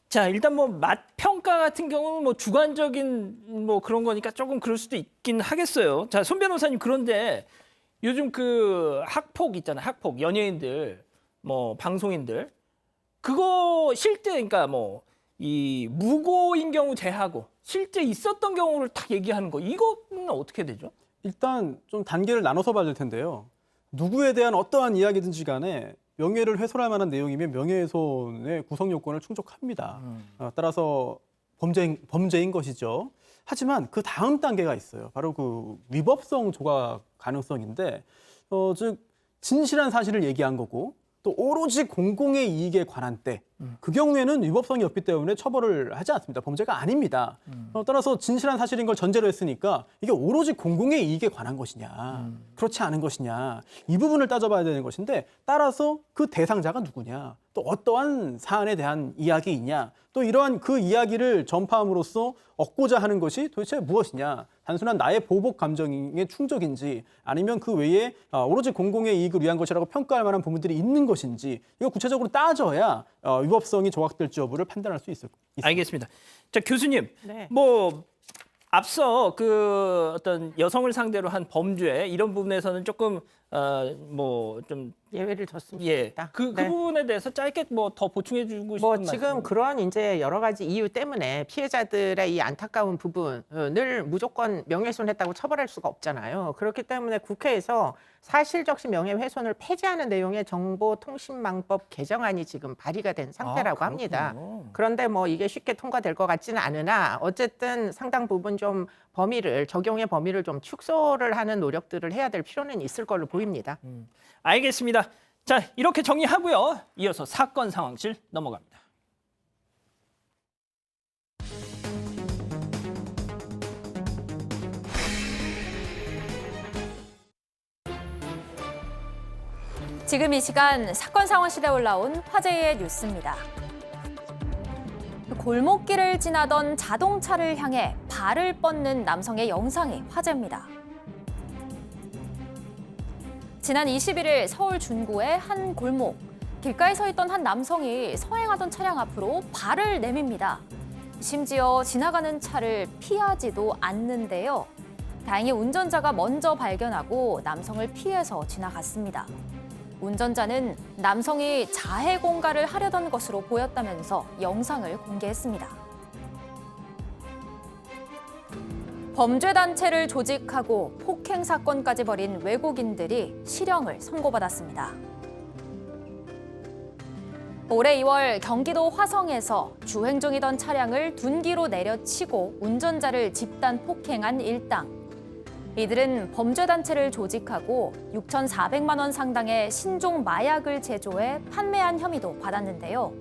자, 일단 뭐 맛평가 같은 경우는 뭐 주관적인 뭐 그런 거니까 조금 그럴 수도 있긴 하겠어요. 자, 손 변호사님, 그런데 요즘 그 학폭 있잖아요. 학폭. 연예인들, 뭐 방송인들. 그거 실제, 그러니까 뭐 이 무고인 경우 제하고 실제 있었던 경우를 딱 얘기하는 거, 이거는 어떻게 되죠? 일단 좀 단계를 나눠서 봐야 될 텐데요. 누구에 대한 어떠한 이야기든지 간에 명예를 훼손할 만한 내용이면 명예훼손의 구성 요건을 충족합니다. 따라서 범죄인 것이죠. 하지만 그 다음 단계가 있어요. 바로 그 위법성 조각 가능성인데, 즉 진실한 사실을 얘기한 거고 또 오로지 공공의 이익에 관한 때, 그 경우에는 위법성이 없기 때문에 처벌을 하지 않습니다. 범죄가 아닙니다. 따라서 진실한 사실인 걸 전제로 했으니까 이게 오로지 공공의 이익에 관한 것이냐, 그렇지 않은 것이냐, 이 부분을 따져봐야 되는 것인데, 따라서 그 대상자가 누구냐, 또 어떠한 사안에 대한 이야기이냐, 또 이러한 그 이야기를 전파함으로써 얻고자 하는 것이 도대체 무엇이냐, 단순한 나의 보복 감정의 충족인지 아니면 그 외에 오로지 공공의 이익을 위한 것이라고 평가할 만한 부분들이 있는 것인지, 이거 구체적으로 따져야 위법성이 조각될지 여부를 판단할 수 있습니다. 알겠습니다. 자, 교수님, 네. 뭐 앞서 그 어떤 여성을 상대로 한 범죄 이런 부분에서는 조금 뭐 좀 예외를 뒀습니다. 예, 그 네. 부분에 대해서 짧게 뭐 더 보충해주고 싶은 뭐 말씀. 지금 그런 이제 여러 가지 이유 때문에 피해자들의 이 안타까운 부분을 무조건 명예훼손했다고 처벌할 수가 없잖아요. 그렇기 때문에 국회에서 사실적시 명예훼손을 폐지하는 내용의 정보통신망법 개정안이 지금 발의가 된 상태라고 합니다. 그런데 뭐 이게 쉽게 통과될 것 같지는 않으나 어쨌든 상당 부분 좀 적용의 범위를 좀 축소를 하는 노력들을 해야 될 필요는 있을 걸로 보입니다. 알겠습니다. 자, 이렇게 정리하고요. 이어서 사건 상황실 넘어갑니다. 지금 이 시간 사건 상황실에 올라온 화제의 뉴스입니다. 골목길을 지나던 자동차를 향해 발을 뻗는 남성의 영상이 화제입니다. 지난 21일 서울 중구의 한 골목. 길가에 서 있던 한 남성이 서행하던 차량 앞으로 발을 내밉니다. 심지어 지나가는 차를 피하지도 않는데요. 다행히 운전자가 먼저 발견하고 남성을 피해서 지나갔습니다. 운전자는 남성이 자해 공갈을 하려던 것으로 보였다면서 영상을 공개했습니다. 범죄단체를 조직하고 폭행 사건까지 벌인 외국인들이 실형을 선고받았습니다. 올해 2월 경기도 화성에서 주행 중이던 차량을 둔기로 내려치고 운전자를 집단 폭행한 일당. 이들은 범죄단체를 조직하고 6,400만 원 상당의 신종 마약을 제조해 판매한 혐의도 받았는데요.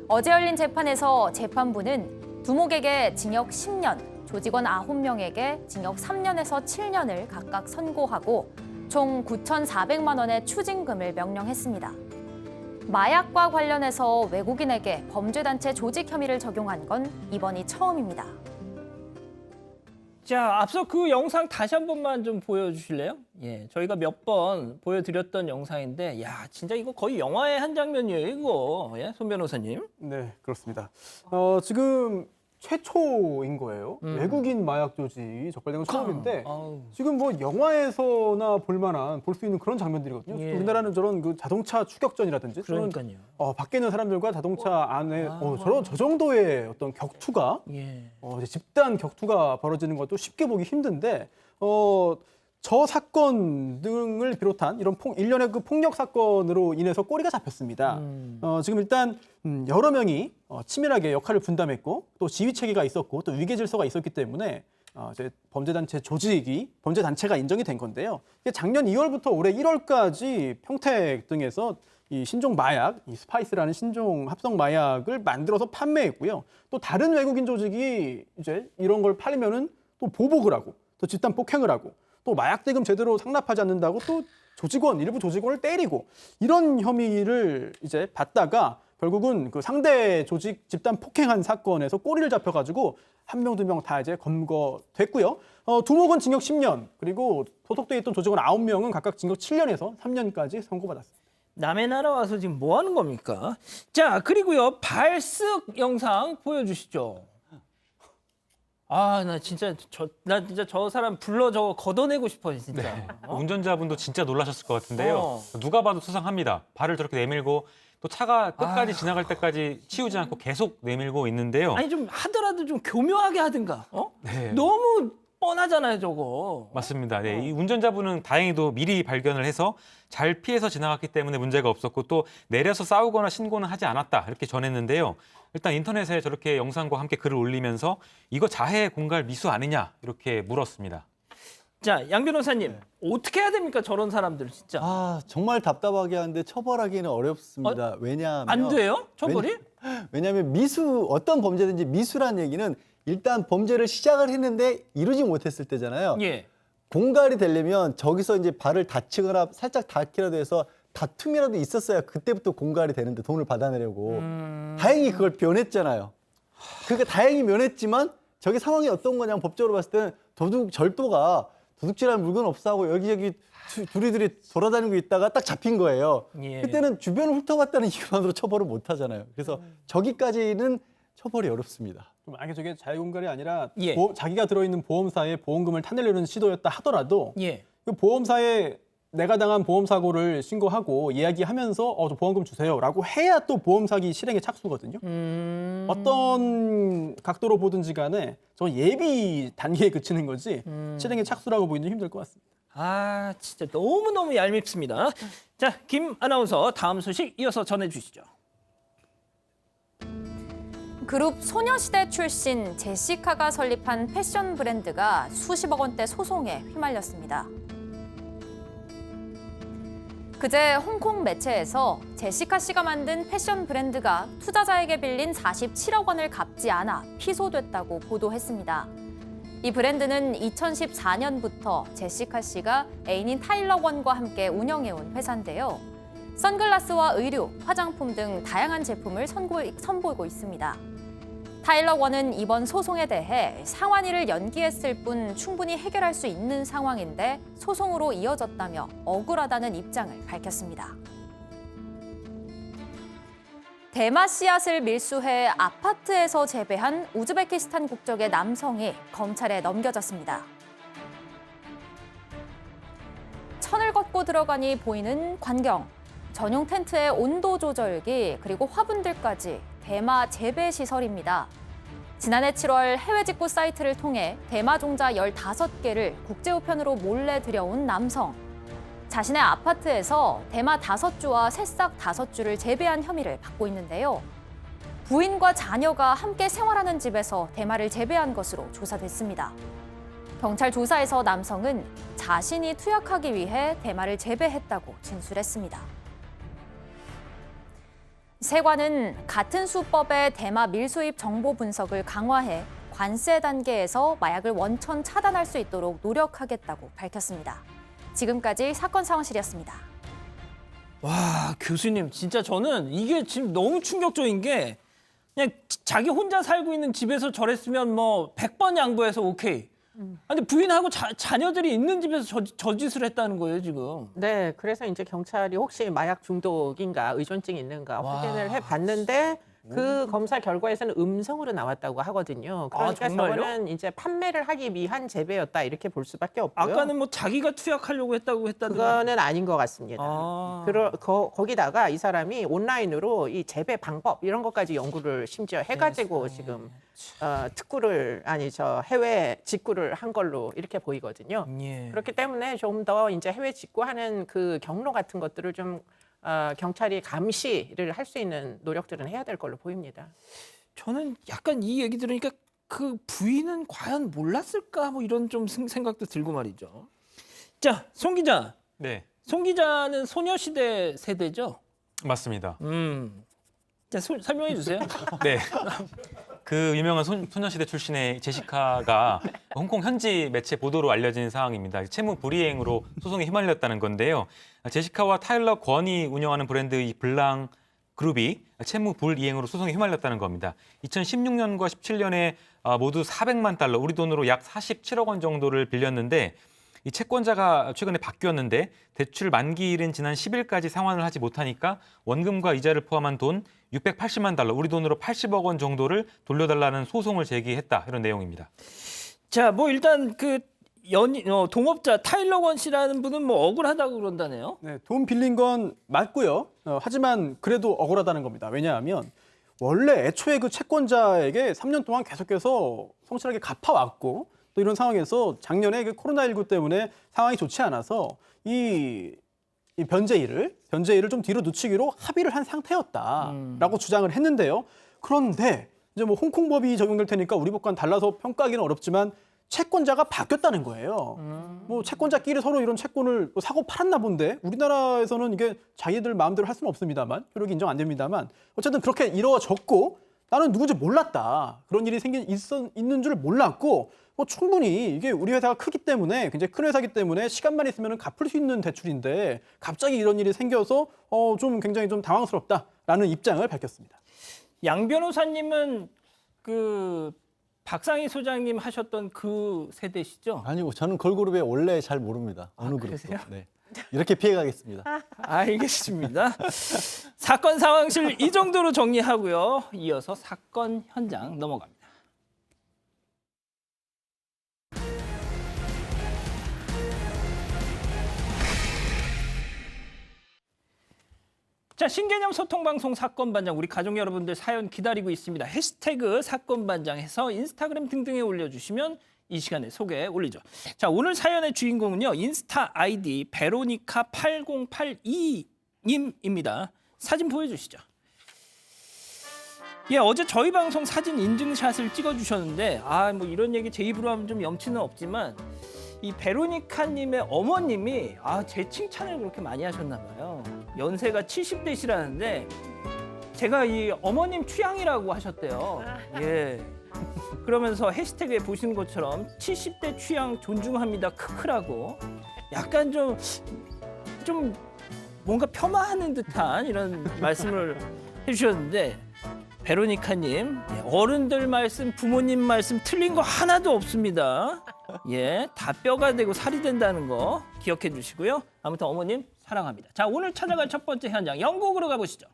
어제 열린 재판에서 재판부는 두목에게 징역 10년, 조직원 9명에게 징역 3년에서 7년을 각각 선고하고 총 9,400만 원의 추징금을 명령했습니다. 마약과 관련해서 외국인에게 범죄단체 조직 혐의를 적용한 건 이번이 처음입니다. 자, 앞서 그 영상 다시 한 번만 좀 보여주실래요? 예, 저희가 몇 번 보여드렸던 영상인데, 야, 진짜 이거 거의 영화의 한 장면이에요, 이거. 예, 손 변호사님. 네, 그렇습니다. 지금 최초인 거예요. 외국인 마약 조직이 적발된 건 처음인데, 아우. 지금 뭐 영화에서나 볼 수 있는 그런 장면들이거든요. 예. 우리나라는 저런 그 자동차 추격전이라든지 저런 그러니까요. 밖에 있는 사람들과 자동차 안에 저 정도의 어떤 격투가 예. 이제 집단 격투가 벌어지는 것도 쉽게 보기 힘든데 저 사건 등을 비롯한 이런 일련의 그 폭력 사건으로 인해서 꼬리가 잡혔습니다. 지금 일단 여러 명이 치밀하게 역할을 분담했고 또 지휘 체계가 있었고 또 위계 질서가 있었기 때문에 이제 범죄단체 조직이 범죄단체가 인정이 된 건데요. 이게 작년 2월부터 올해 1월까지 평택 등에서 이 신종 마약, 이 스파이스라는 신종 합성 마약을 만들어서 판매했고요. 또 다른 외국인 조직이 이제 이런 걸 팔면은 또 보복을 하고 또 집단 폭행을 하고 또 마약 대금 제대로 상납하지 않는다고 또 일부 조직원을 때리고 이런 혐의를 이제 받다가 결국은 그 상대 조직 집단 폭행한 사건에서 꼬리를 잡혀가지고 1명, 2명 다 이제 검거됐고요. 두목은 징역 10년, 그리고 소속돼 있던 조직원 9명은 각각 징역 7년에서 3년까지 선고받았습니다. 남의 나라 와서 지금 뭐 하는 겁니까? 자, 그리고요. 발쓱 영상 보여주시죠. 아, 나 진짜 저 사람 불러 저거 걷어내고 싶어 진짜. 운전자분도 진짜 놀라셨을 것 같은데요. 누가 봐도 수상합니다. 발을 저렇게 내밀고 또 차가 끝까지 지나갈 때까지 치우지 않고 계속 내밀고 있는데요. 아니 좀 하더라도 좀 교묘하게 하든가. 네. 너무 뻔하잖아요, 저거. 맞습니다. 네, 이 운전자분은 다행히도 미리 발견을 해서 잘 피해서 지나갔기 때문에 문제가 없었고 또 내려서 싸우거나 신고는 하지 않았다 이렇게 전했는데요. 일단 인터넷에 저렇게 영상과 함께 글을 올리면서 이거 자해 공갈 미수 아니냐 이렇게 물었습니다. 자, 양 변호사님 어떻게 해야 됩니까, 저런 사람들 진짜? 아, 정말 답답하게 하는데 처벌하기는 어렵습니다. 왜냐하면 안 돼요? 처벌이? 왜냐하면 어떤 범죄든지 미수란 얘기는 일단 범죄를 시작을 했는데 이루지 못했을 때잖아요. 예. 공갈이 되려면 저기서 이제 발을 다치거나 살짝 닿기라도 해서 다툼이라도 있었어야 그때부터 공갈이 되는데 돈을 받아내려고. 다행히 그걸 변했잖아요. 그러니까 다행히 면했지만 저게 상황이 어떤 거냐면 법적으로 봤을 때는 절도가 도둑질할 물건 없어하고 여기저기 두리두리 돌아다니고 있다가 딱 잡힌 거예요. 예. 그때는 주변을 훑어봤다는 이유만으로 처벌을 못 하잖아요. 그래서 저기까지는 처벌이 어렵습니다. 만약에 저게 자해공갈이 아니라 예. 자기가 들어있는 보험사에 보험금을 타내려는 시도였다 하더라도 예. 그 보험사에 내가 당한 보험 사고를 신고하고 이야기하면서 저 보험금 주세요라고 해야 또 보험 사기 실행에 착수거든요. 어떤 각도로 보든지 간에 저 예비 단계에 그치는 거지 실행에 착수라고 보기는 힘들 것 같습니다. 아, 진짜 너무너무 얄밉습니다. 자, 김 아나운서 다음 소식 이어서 전해주시죠. 그룹 소녀시대 출신 제시카가 설립한 패션 브랜드가 수십억 원대 소송에 휘말렸습니다. 그제 홍콩 매체에서 제시카 씨가 만든 패션 브랜드가 투자자에게 빌린 47억 원을 갚지 않아 피소됐다고 보도했습니다. 이 브랜드는 2014년부터 제시카 씨가 애인인 타일러 원과 함께 운영해온 회사인데요. 선글라스와 의류, 화장품 등 다양한 제품을 선보이고 있습니다. 타일러 원은 이번 소송에 대해 상환일을 연기했을 뿐 충분히 해결할 수 있는 상황인데 소송으로 이어졌다며 억울하다는 입장을 밝혔습니다. 대마 씨앗을 밀수해 아파트에서 재배한 우즈베키스탄 국적의 남성이 검찰에 넘겨졌습니다. 천을 걷고 들어가니 보이는 광경, 전용 텐트의 온도 조절기, 그리고 화분들까지 대마 재배 시설입니다. 지난해 7월 해외 직구 사이트를 통해 대마 종자 15개를 국제우편으로 몰래 들여온 남성. 자신의 아파트에서 대마 5주와 새싹 5주를 재배한 혐의를 받고 있는데요. 부인과 자녀가 함께 생활하는 집에서 대마를 재배한 것으로 조사됐습니다. 경찰 조사에서 남성은 자신이 투약하기 위해 대마를 재배했다고 진술했습니다. 세관은 같은 수법의 대마 밀수입 정보 분석을 강화해 관세 단계에서 마약을 원천 차단할 수 있도록 노력하겠다고 밝혔습니다. 지금까지 사건 상황실이었습니다. 와, 교수님, 진짜 저는 이게 지금 너무 충격적인 게 그냥 자기 혼자 살고 있는 집에서 저랬으면 뭐 100번 양보해서 오케이. 근데 부인하고 자녀들이 있는 집에서 저 짓을 했다는 거예요, 지금. 네, 그래서 이제 경찰이 혹시 마약 중독인가 의존증이 있는가 확인을 해봤는데 그 검사 결과에서는 음성으로 나왔다고 하거든요. 그러니까 정말요? 저거는 이제 판매를 하기 위한 재배였다 이렇게 볼 수밖에 없고요. 아까는 뭐 자기가 투약하려고 했다고 했다든지. 그거는 아닌 것 같습니다. 아. 거기다가 이 사람이 온라인으로 이 재배 방법 이런 것까지 연구를 심지어 해가지고 지금 특구를 해외 직구를 한 걸로 이렇게 보이거든요. 예. 그렇기 때문에 좀 더 이제 해외 직구하는 그 경로 같은 것들을 좀 경찰이 감시를 할 수 있는 노력들은 해야 될 걸로 보입니다. 저는 약간 이 얘기 들으니까 그 부인은 과연 몰랐을까? 뭐 이런 좀 생각도 들고 말이죠. 자, 송 기자. 네, 송 기자는 소녀시대 세대죠? 맞습니다. 자, 설명해 주세요. 네. 그 유명한 소녀시대 출신의 제시카가 홍콩 현지 매체 보도로 알려진 상황입니다. 채무 불이행으로 소송에 휘말렸다는 건데요. 제시카와 타일러 권이 운영하는 브랜드 이 블랑 그룹이 채무 불이행으로 소송에 휘말렸다는 겁니다. 2016년과 17년에 모두 400만 달러, 우리 돈으로 약 47억 원 정도를 빌렸는데 이 채권자가 최근에 바뀌었는데 대출 만기일은 지난 10일까지 상환을 하지 못하니까 원금과 이자를 포함한 돈 680만 달러, 우리 돈으로 80억 원 정도를 돌려달라는 소송을 제기했다. 이런 내용입니다. 자, 뭐 일단 그 동업자 타일러 권 씨라는 분은 뭐 억울하다고 그런다네요. 네, 돈 빌린 건 맞고요. 하지만 그래도 억울하다는 겁니다. 왜냐하면 원래 애초에 그 채권자에게 3년 동안 계속해서 성실하게 갚아왔고 또 이런 상황에서 작년에 그 코로나19 때문에 상황이 좋지 않아서 이 변제일을 좀 뒤로 늦추기로 합의를 한 상태였다라고 주장을 했는데요. 그런데 이제 뭐 홍콩법이 적용될 테니까 우리 법과는 달라서 평가하기는 어렵지만 채권자가 바뀌었다는 거예요. 뭐 채권자끼리 서로 이런 채권을 사고 팔았나 본데 우리나라에서는 이게 자기들 마음대로 할 수는 없습니다만 효력이 인정 안 됩니다만 어쨌든 그렇게 이루어졌고 나는 누군지 몰랐다. 그런 일이 있는 줄 몰랐고 뭐 충분히 이게 우리 회사가 크기 때문에 굉장히 큰 회사이기 때문에 시간만 있으면 갚을 수 있는 대출인데 갑자기 이런 일이 생겨서 좀 굉장히 좀 당황스럽다라는 입장을 밝혔습니다. 양 변호사님은 그 박상희 소장님 하셨던 그 세대시죠? 아니고 저는 걸그룹에 원래 잘 모릅니다. 어느 그룹도. 그러세요? 네. 이렇게 피해가겠습니다. 알겠습니다. 사건 상황실 이 정도로 정리하고요. 이어서 사건 현장 넘어갑니다. 자, 신개념 소통방송 사건반장 우리 가족 여러분들 사연 기다리고 있습니다. 해시태그 사건반장해서 인스타그램 등등에 올려주시면 이 시간에 소개해 올리죠. 자, 오늘 사연의 주인공은요. 인스타 아이디 베로니카8082님입니다. 사진 보여주시죠. 예, 어제 저희 방송 사진 인증샷을 찍어주셨는데 뭐 이런 얘기 제 입으로 하면 좀 염치는 없지만 이 베로니카님의 어머님이 제 칭찬을 그렇게 많이 하셨나 봐요. 연세가 70대시라는데 제가 이 어머님 취향이라고 하셨대요. 예. 그러면서 해시태그에 보시는 것처럼 70대 취향 존중합니다. 크크라고 약간 좀 뭔가 폄하하는 듯한 이런 말씀을 해주셨는데 베로니카님, 어른들 말씀, 부모님 말씀 틀린 거 하나도 없습니다. 예, 다 뼈가 되고 살이 된다는 거 기억해 주시고요. 아무튼 어머님 사랑합니다. 자, 오늘 찾아갈 첫 번째 현장 영국으로 가보시죠.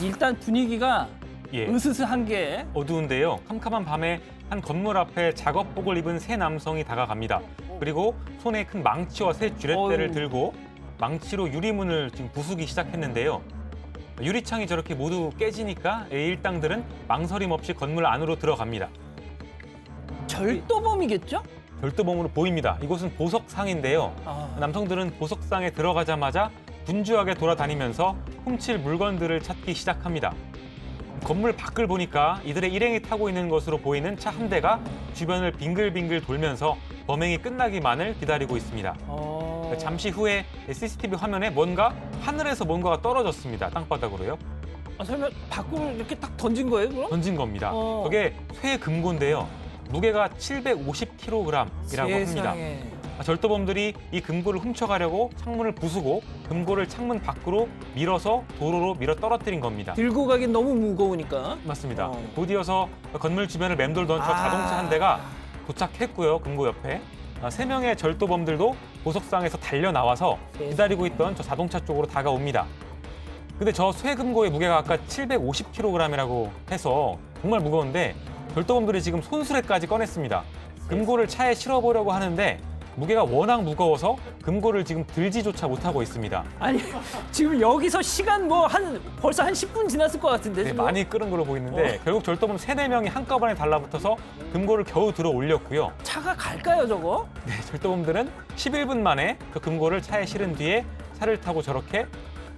일단 분위기가 예. 으스스한 게 어두운데요. 캄캄한 밤에 한 건물 앞에 작업복을 입은 세 남성이 다가갑니다. 그리고 손에 큰 망치와 새 쥐렛대를 어휴. 들고 망치로 유리문을 지금 부수기 시작했는데요. 유리창이 저렇게 모두 깨지니까 일당들은 망설임 없이 건물 안으로 들어갑니다. 절도범이겠죠? 별도범으로 보입니다. 이곳은 보석상인데요. 남성들은 보석상에 들어가자마자 분주하게 돌아다니면서 훔칠 물건들을 찾기 시작합니다. 건물 밖을 보니까 이들의 일행이 타고 있는 것으로 보이는 차 한 대가 주변을 빙글빙글 돌면서 범행이 끝나기만을 기다리고 있습니다. 잠시 후에 CCTV 화면에 하늘에서 뭔가가 떨어졌습니다. 땅바닥으로요. 설마 밖으로 이렇게 딱 던진 거예요, 그럼? 던진 겁니다. 그게 쇠금고인데요. 무게가 750kg이라고 합니다. 세상에. 절도범들이 이 금고를 훔쳐가려고 창문을 부수고 금고를 창문 밖으로 밀어서 도로로 밀어 떨어뜨린 겁니다. 들고 가긴 너무 무거우니까. 맞습니다. 곧이어서 건물 주변을 맴돌던 저 자동차 한 대가 도착했고요. 금고 옆에. 3명의 절도범들도 보석상에서 달려 나와서 기다리고 있던 저 자동차 쪽으로 다가옵니다. 근데 저 쇠금고의 무게가 아까 750kg이라고 해서 정말 무거운데 절도범들이 지금 손수레까지 꺼냈습니다. 금고를 차에 실어보려고 하는데 무게가 워낙 무거워서 금고를 지금 들지조차 못하고 있습니다. 아니, 지금 여기서 시간 벌써 한 10분 지났을 것 같은데. 네, 많이 끓은 걸로 보이는데 결국 절도범 3-4명이 한꺼번에 달라붙어서 금고를 겨우 들어 올렸고요. 차가 갈까요, 저거? 네, 절도범들은 11분 만에 그 금고를 차에 실은 뒤에 차를 타고 저렇게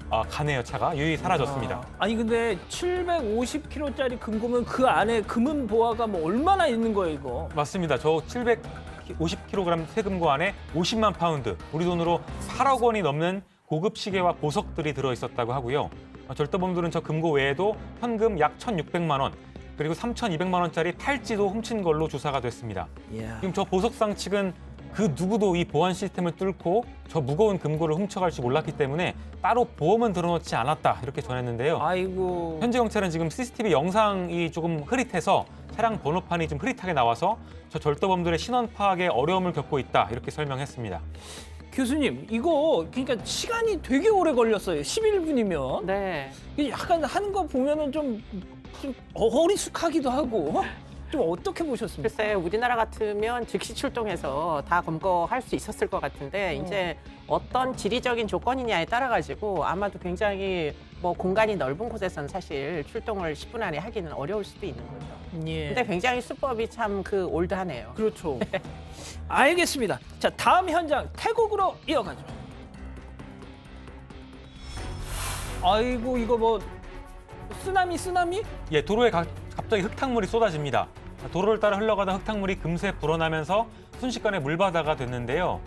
가네요. 차가 유유히 사라졌습니다. 아니 근데 750kg짜리 금고면 그 안에 금은 보화가 뭐 얼마나 있는 거예요, 이거? 맞습니다. 저 750kg 세금고 안에 50만 파운드, 우리 돈으로 8억 원이 넘는 고급 시계와 보석들이 들어있었다고 하고요. 절도범들은 저 금고 외에도 현금 약 1,600만 원, 그리고 3,200만 원짜리 팔찌도 훔친 걸로 조사가 됐습니다. 이야. 지금 저 보석상 측은 그 누구도 이 보안 시스템을 뚫고 저 무거운 금고를 훔쳐갈 줄 몰랐기 때문에 따로 보험은 들어놓지 않았다 이렇게 전했는데요. 아이고. 현재 경찰은 지금 CCTV 영상이 조금 흐릿해서 차량 번호판이 좀 흐릿하게 나와서 저 절도범들의 신원 파악에 어려움을 겪고 있다 이렇게 설명했습니다. 교수님, 이거 그러니까 시간이 되게 오래 걸렸어요. 11분이면. 네. 약간 하는 거 보면은 좀 어리숙하기도 하고. 좀 어떻게 보셨습니까? 글쎄 우리나라 같으면 즉시 출동해서 다 검거할 수 있었을 것 같은데 이제 어떤 지리적인 조건이냐에 따라 가지고 아마도 굉장히 뭐 공간이 넓은 곳에서는 사실 출동을 10분 안에 하기는 어려울 수도 있는 거죠. 예. 근데 굉장히 수법이 참 그 올드하네요. 그렇죠. 알겠습니다. 자, 다음 현장 태국으로 이어가죠. 아이고, 이거 뭐 쓰나미? 예, 도로에 갑자기 흙탕물이 쏟아집니다. 도로를 따라 흘러가던 흙탕물이 금세 불어나면서 순식간에 물바다가 됐는데요.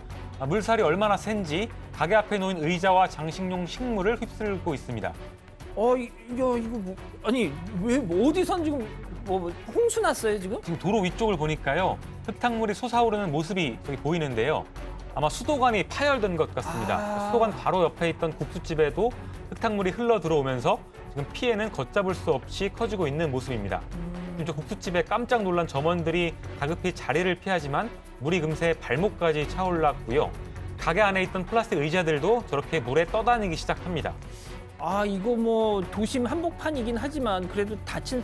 물살이 얼마나 센지 가게 앞에 놓인 의자와 장식용 식물을 휩쓸고 있습니다. 이거 뭐, 아니 왜 어디선 지금 뭐 홍수 났어요 지금? 지금 도로 위쪽을 보니까요. 흙탕물이 솟아오르는 모습이 저기 보이는데요. 아마 수도관이 파열된 것 같습니다. 수도관 바로 옆에 있던 국수집에도 흙탕물이 흘러 들어오면서 지금 피해는 걷잡을 수 없이 커지고 있는 모습입니다. 지금 저 국수집에 깜짝 놀란 점원들이 다급히 자리를 피하지만 물이 금세 발목까지 차올랐고요. 가게 안에 있던 플라스틱 의자들도 저렇게 물에 떠다니기 시작합니다. 이거 뭐 도심 한복판이긴 하지만 그래도 다친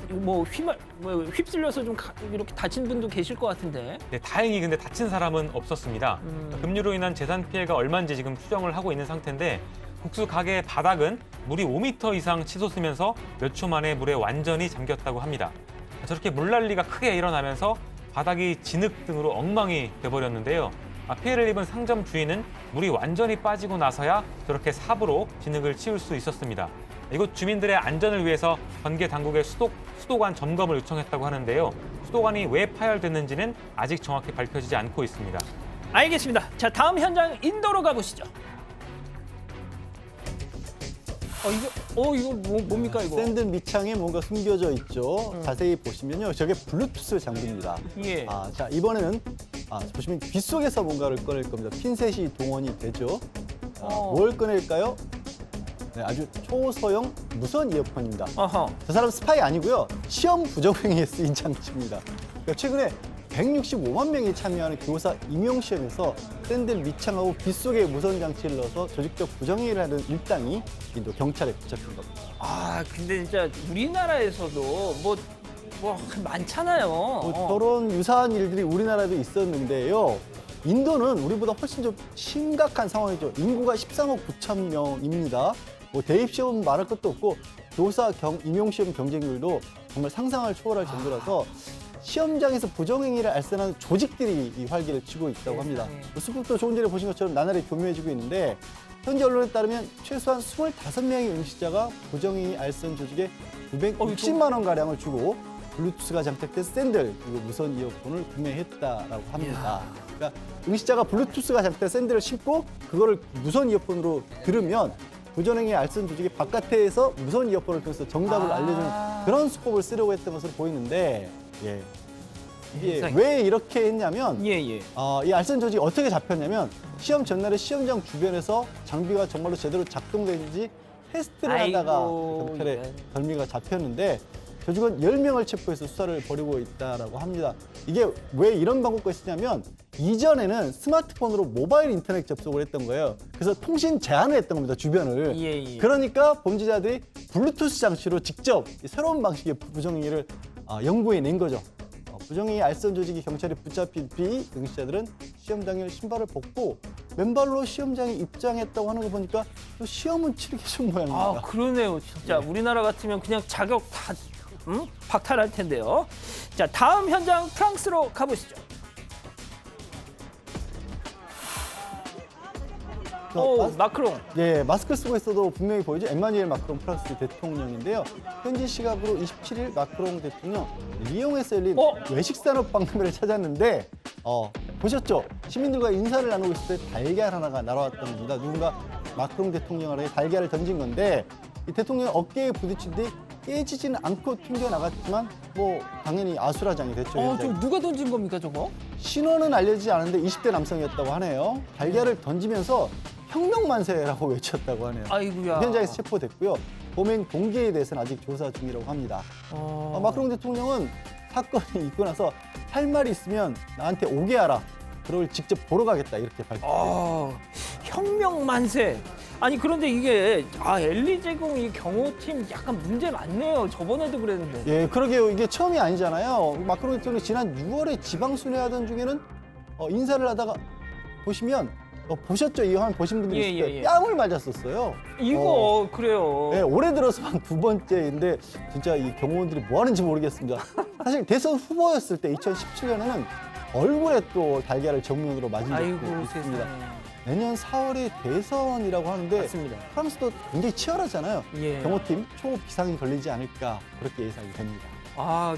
휩쓸려서 좀 이렇게 다친 분도 계실 것 같은데. 네, 다행히 근데 다친 사람은 없었습니다. 급류로 인한 재산 피해가 얼마인지 지금 추정을 하고 있는 상태인데 국수 가게의 바닥은 물이 5m 이상 치솟으면서 몇 초 만에 물에 완전히 잠겼다고 합니다. 저렇게 물난리가 크게 일어나면서 바닥이 진흙 등으로 엉망이 돼버렸는데요. 피해를 입은 상점 주인은 물이 완전히 빠지고 나서야 저렇게 삽으로 진흙을 치울 수 있었습니다. 이곳 주민들의 안전을 위해서 관계 당국에 수도관 점검을 요청했다고 하는데요. 수도관이 왜 파열됐는지는 아직 정확히 밝혀지지 않고 있습니다. 알겠습니다. 자, 다음 현장 인도로 가보시죠. 이거 뭡니까 이거? 샌드 밑창에 뭔가 숨겨져 있죠. 자세히 보시면요, 저게 블루투스 장비입니다. 예. 자 이번에는 보시면 빗속에서 뭔가를 꺼낼 겁니다. 핀셋이 동원이 되죠. 뭘 꺼낼까요? 네, 아주 초소형 무선 이어폰입니다. 어허. 저 사람 스파이 아니고요. 시험 부정행위에 쓰인 장치입니다. 그러니까 최근에 165만 명이 참여하는 교사 임용시험에서 샌드 밑창하고 빗속에 무선 장치를 넣어서 조직적 부정행위를 하는 일당이 인도 경찰에 붙잡힌 겁니다. 근데 진짜 우리나라에서도 뭐 많잖아요. 저런 유사한 일들이 우리나라에도 있었는데요. 인도는 우리보다 훨씬 좀 심각한 상황이죠. 인구가 13억 9천 명입니다. 대입시험 말할 것도 없고 교사 임용시험 경쟁률도 정말 상상을 초월할 정도라서 시험장에서 부정행위를 알선하는 조직들이 이 활기를 치고 있다고 합니다. 수급도 좋은 예를 보신 것처럼 나날이 교묘해지고 있는데 현지 언론에 따르면 최소한 25명의 응시자가 부정행위 알선 조직에 960만 원가량을 주고 블루투스가 장착된 샌들 그리고 무선 이어폰을 구매했다라고 합니다. 그러니까 응시자가 블루투스가 장착된 샌들을 신고 그거를 무선 이어폰으로 들으면 부정행위 알선 조직이 바깥에서 무선 이어폰을 통해서 정답을 알려주는 그런 수법을 쓰려고 했던 것으로 보이는데 이게 왜 이렇게 했냐면 이 알선 조직이 어떻게 잡혔냐면 시험 전날에 시험장 주변에서 장비가 정말로 제대로 작동되는지 테스트를 하다가 경찰에 덜미가 잡혔는데 조직은 10명을 체포해서 수사를 벌이고 있다라고 합니다. 이게 왜 이런 방법과 쓰냐면 이전에는 스마트폰으로 모바일 인터넷 접속을 했던 거예요. 그래서 통신 제한을 했던 겁니다, 주변을. 그러니까 범죄자들이 블루투스 장치로 직접 새로운 방식의 부정행위를 연구해낸 거죠. 부정행위 알선 조직이 경찰에 붙잡힌 뒤 응시자들은 시험 당일 신발을 벗고 맨발로 시험장에 입장했다고 하는 거 보니까 또 시험은 치르기 좀 모양입니다. 그러네요, 진짜. 우리나라 같으면 그냥 자격 다 박탈할 텐데요. 자, 다음 현장 프랑스로 가보시죠. 마크롱. 예, 마스크 쓰고 있어도 분명히 보이죠? emmanuel 마크롱 프랑스 대통령인데요. 현지 시각으로 27일 마크롱 대통령 리옹에서 열린 외식산업박람회를 찾았는데 보셨죠? 시민들과 인사를 나누고 있을 때 달걀 하나가 날아왔던 겁니다. 누군가 마크롱 대통령에게 달걀을 던진 건데 이 대통령 어깨에 부딪힌 뒤 깨지지는 않고 튕겨나갔지만 뭐 당연히 아수라장이 됐죠. 현장이. 저 누가 던진 겁니까, 저거? 신원은 알려지지 않은데 20대 남성이었다고 하네요. 달걀을 던지면서 혁명만세라고 외쳤다고 하네요. 아이고야. 현장에서 체포됐고요. 범행 동기에 대해서는 아직 조사 중이라고 합니다. 마크롱 대통령은 사건이 있고 나서 할 말이 있으면 나한테 오게 하라. 그걸 직접 보러 가겠다 이렇게 밝혔어요. 혁명 만세. 아니 그런데 이게 엘리제공 이 경호팀 약간 문제 많네요. 저번에도 그랬는데. 예, 그러게요. 이게 처음이 아니잖아요. 마크롱 대통령이 지난 6월에 지방순회하던 중에는 인사를 하다가 보시면 보셨죠? 이 화면 보신 분들이 있을 때 뺨을 맞았었어요. 이거 그래요. 네, 올해 들어서만 9번째인데 진짜 이 경호원들이 뭐 하는지 모르겠습니다. 사실 대선 후보였을 때 2017년에는 얼굴에 또 달걀을 정면으로 맞은 적도 있습니다. 세상에. 내년 4월이 대선이라고 하는데 맞습니다. 프랑스도 굉장히 치열하잖아요. 예. 경호팀 초비상이 걸리지 않을까 그렇게 예상이 됩니다.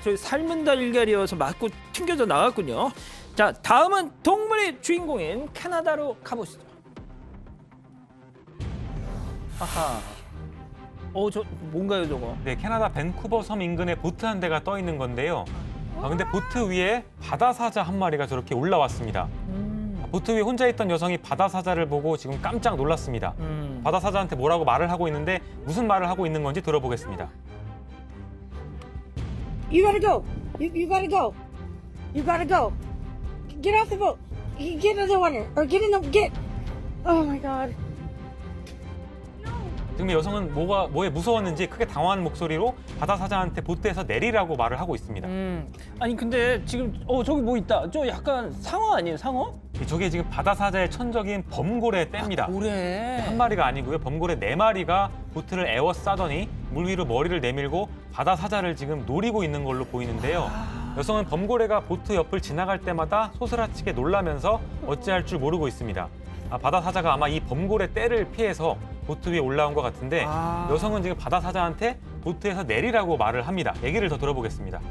저희 삶은 달걀이어서 맞고 튕겨져 나갔군요. 자, 다음은 동물의 주인공인 캐나다로 가보시죠. 아하. 저 뭔가요, 저거? 네, 캐나다 밴쿠버 섬 인근에 보트 한 대가 떠 있는 건데요. 근데 보트 위에 바다 사자 한 마리가 저렇게 올라왔습니다. 보트 위에 혼자 있던 여성이 바다 사자를 보고 지금 깜짝 놀랐습니다. 바다 사자한테 뭐라고 말을 하고 있는데 무슨 말을 하고 있는 건지 들어보겠습니다. You gotta go. You gotta go. You gotta go. Get off the boat. Get in the water. Or get in the get. Oh my god. 지금 여성은 뭐에 무서웠는지 크게 당황한 목소리로 바다 사자한테 보트에서 내리라고 말을 하고 있습니다. 아니 근데 지금 저기 뭐 있다. 저 약간 상어 아니에요, 상어? 저게 지금 바다 사자의 천적인 범고래 떼입니다. 고래. 한 마리가 아니고요. 범고래 4마리가 보트를 에워싸더니 물 위로 머리를 내밀고 바다 사자를 지금 노리고 있는 걸로 보이는데요. 여성은 범고래가 보트 옆을 지나갈 때마다 소스라치게 놀라면서 어찌할 줄 모르고 있습니다. 바다 사자가 아마 이 범고래 떼를 피해서 보트 위에 올라온 것 같은데 여성은 지금 바다 사자한테 보트에서 내리라고 말을 합니다. 얘기를 더 들어보겠습니다.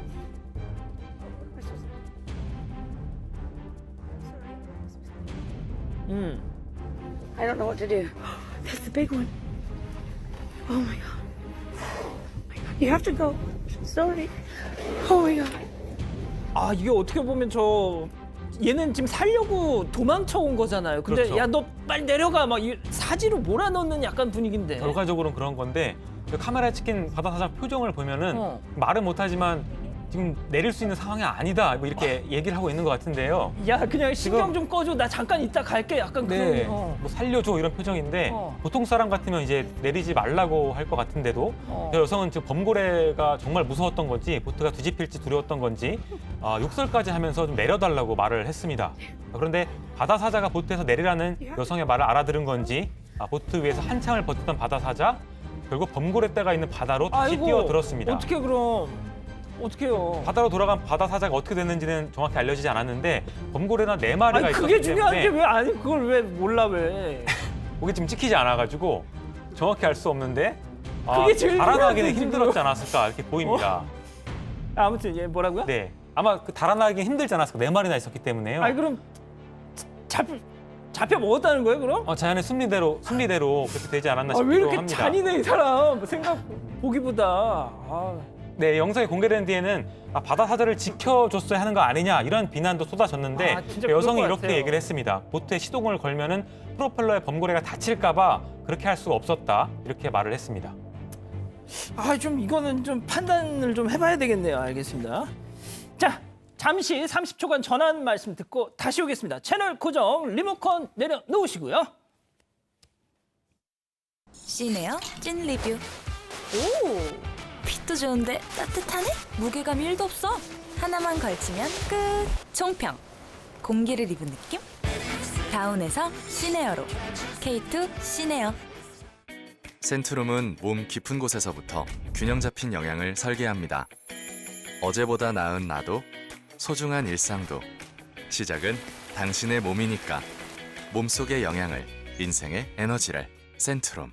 I don't know what to do. That's the big one. Oh my god. Oh my god. You have to go. Sorry. Oh my god. 이게 어떻게 보면 얘는 지금 살려고 도망쳐 온 거잖아요. 근데 그렇죠. 야, 너 빨리 내려가. 막 사지로 몰아넣는 약간 분위기인데. 결과적으로는 그런 건데 카메라에 찍힌 바다 사자 표정을 보면은 말은 못하지만 지금 내릴 수 있는 상황이 아니다. 뭐 이렇게 얘기를 하고 있는 것 같은데요. 야, 그냥 신경 지금- 좀 꺼줘. 나 잠깐 이따 갈게. 약간 네, 그런. 뭐 살려줘 이런 표정인데 보통 사람 같으면 이제 내리지 말라고 할 것 같은데도 저 여성은 지금 범고래가 정말 무서웠던 건지 보트가 뒤집힐지 두려웠던 건지 욕설까지 하면서 좀 내려달라고 말을 했습니다. 그런데 바다 사자가 보트에서 내리라는 여성의 말을 알아들은 건지 보트 위에서 한참을 버티던 바다 사자 결국 범고래 떼가 있는 바다로 다시 뛰어들었습니다. 어떻게 그럼? 어떻게요? 바다로 돌아간 바다 사자가 어떻게 됐는지는 정확히 알려지지 않았는데 범고래나 4마리가 아니 있었기 그게 중요한데 때문에 그걸 왜 몰라 왜? 그게 지금 찍히지 않아가지고 정확히 알 수 없는데 그게 제일 달아나기는 중요한데, 힘들었지 않았을까 이렇게 보입니다. 아무튼 뭐라고요? 네, 아마 달아나기는 힘들지 않았을까 4마리나 있었기 때문에요. 아니 그럼 잡혀 먹었다는 거예요 그럼? 자연의 순리대로 그렇게 되지 않았나 왜 싶기도 이렇게 합니다. 잔인해 이 사람 생각 보기보다. 네, 영상이 공개된 뒤에는 바다 사자를 지켜줬어야 하는 거 아니냐 이런 비난도 쏟아졌는데 진짜 여성이 그럴 것 이렇게 같아요. 얘기를 했습니다. 보트에 시동을 걸면은 프로펠러에 범고래가 다칠까 봐 그렇게 할 수가 없었다 이렇게 말을 했습니다. 좀 이거는 좀 판단을 좀 해봐야 되겠네요. 알겠습니다. 자, 잠시 30초간 전한 말씀 듣고 다시 오겠습니다. 채널 고정 리모컨 내려놓으시고요. 시네어 찐 리뷰. 오! 핏도 좋은데 따뜻하네? 무게감이 1도 없어. 하나만 걸치면 끝. 총평. 공기를 입은 느낌? 다운에서 시네어로. K2 시네어. 센트룸은 몸 깊은 곳에서부터 균형 잡힌 영양을 설계합니다. 어제보다 나은 나도, 소중한 일상도. 시작은 당신의 몸이니까. 몸속의 영양을 인생의 에너지를 센트룸.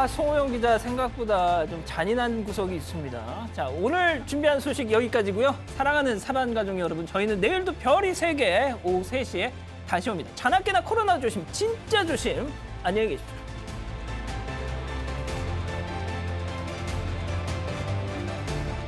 송호영 기자 생각보다 좀 잔인한 구석이 있습니다. 자, 오늘 준비한 소식 여기까지고요. 사랑하는 사반가족 여러분, 저희는 내일도 별이 3개 오후 3시에 다시 옵니다. 자나깨나 코로나 조심, 진짜 조심. 안녕히 계십시오.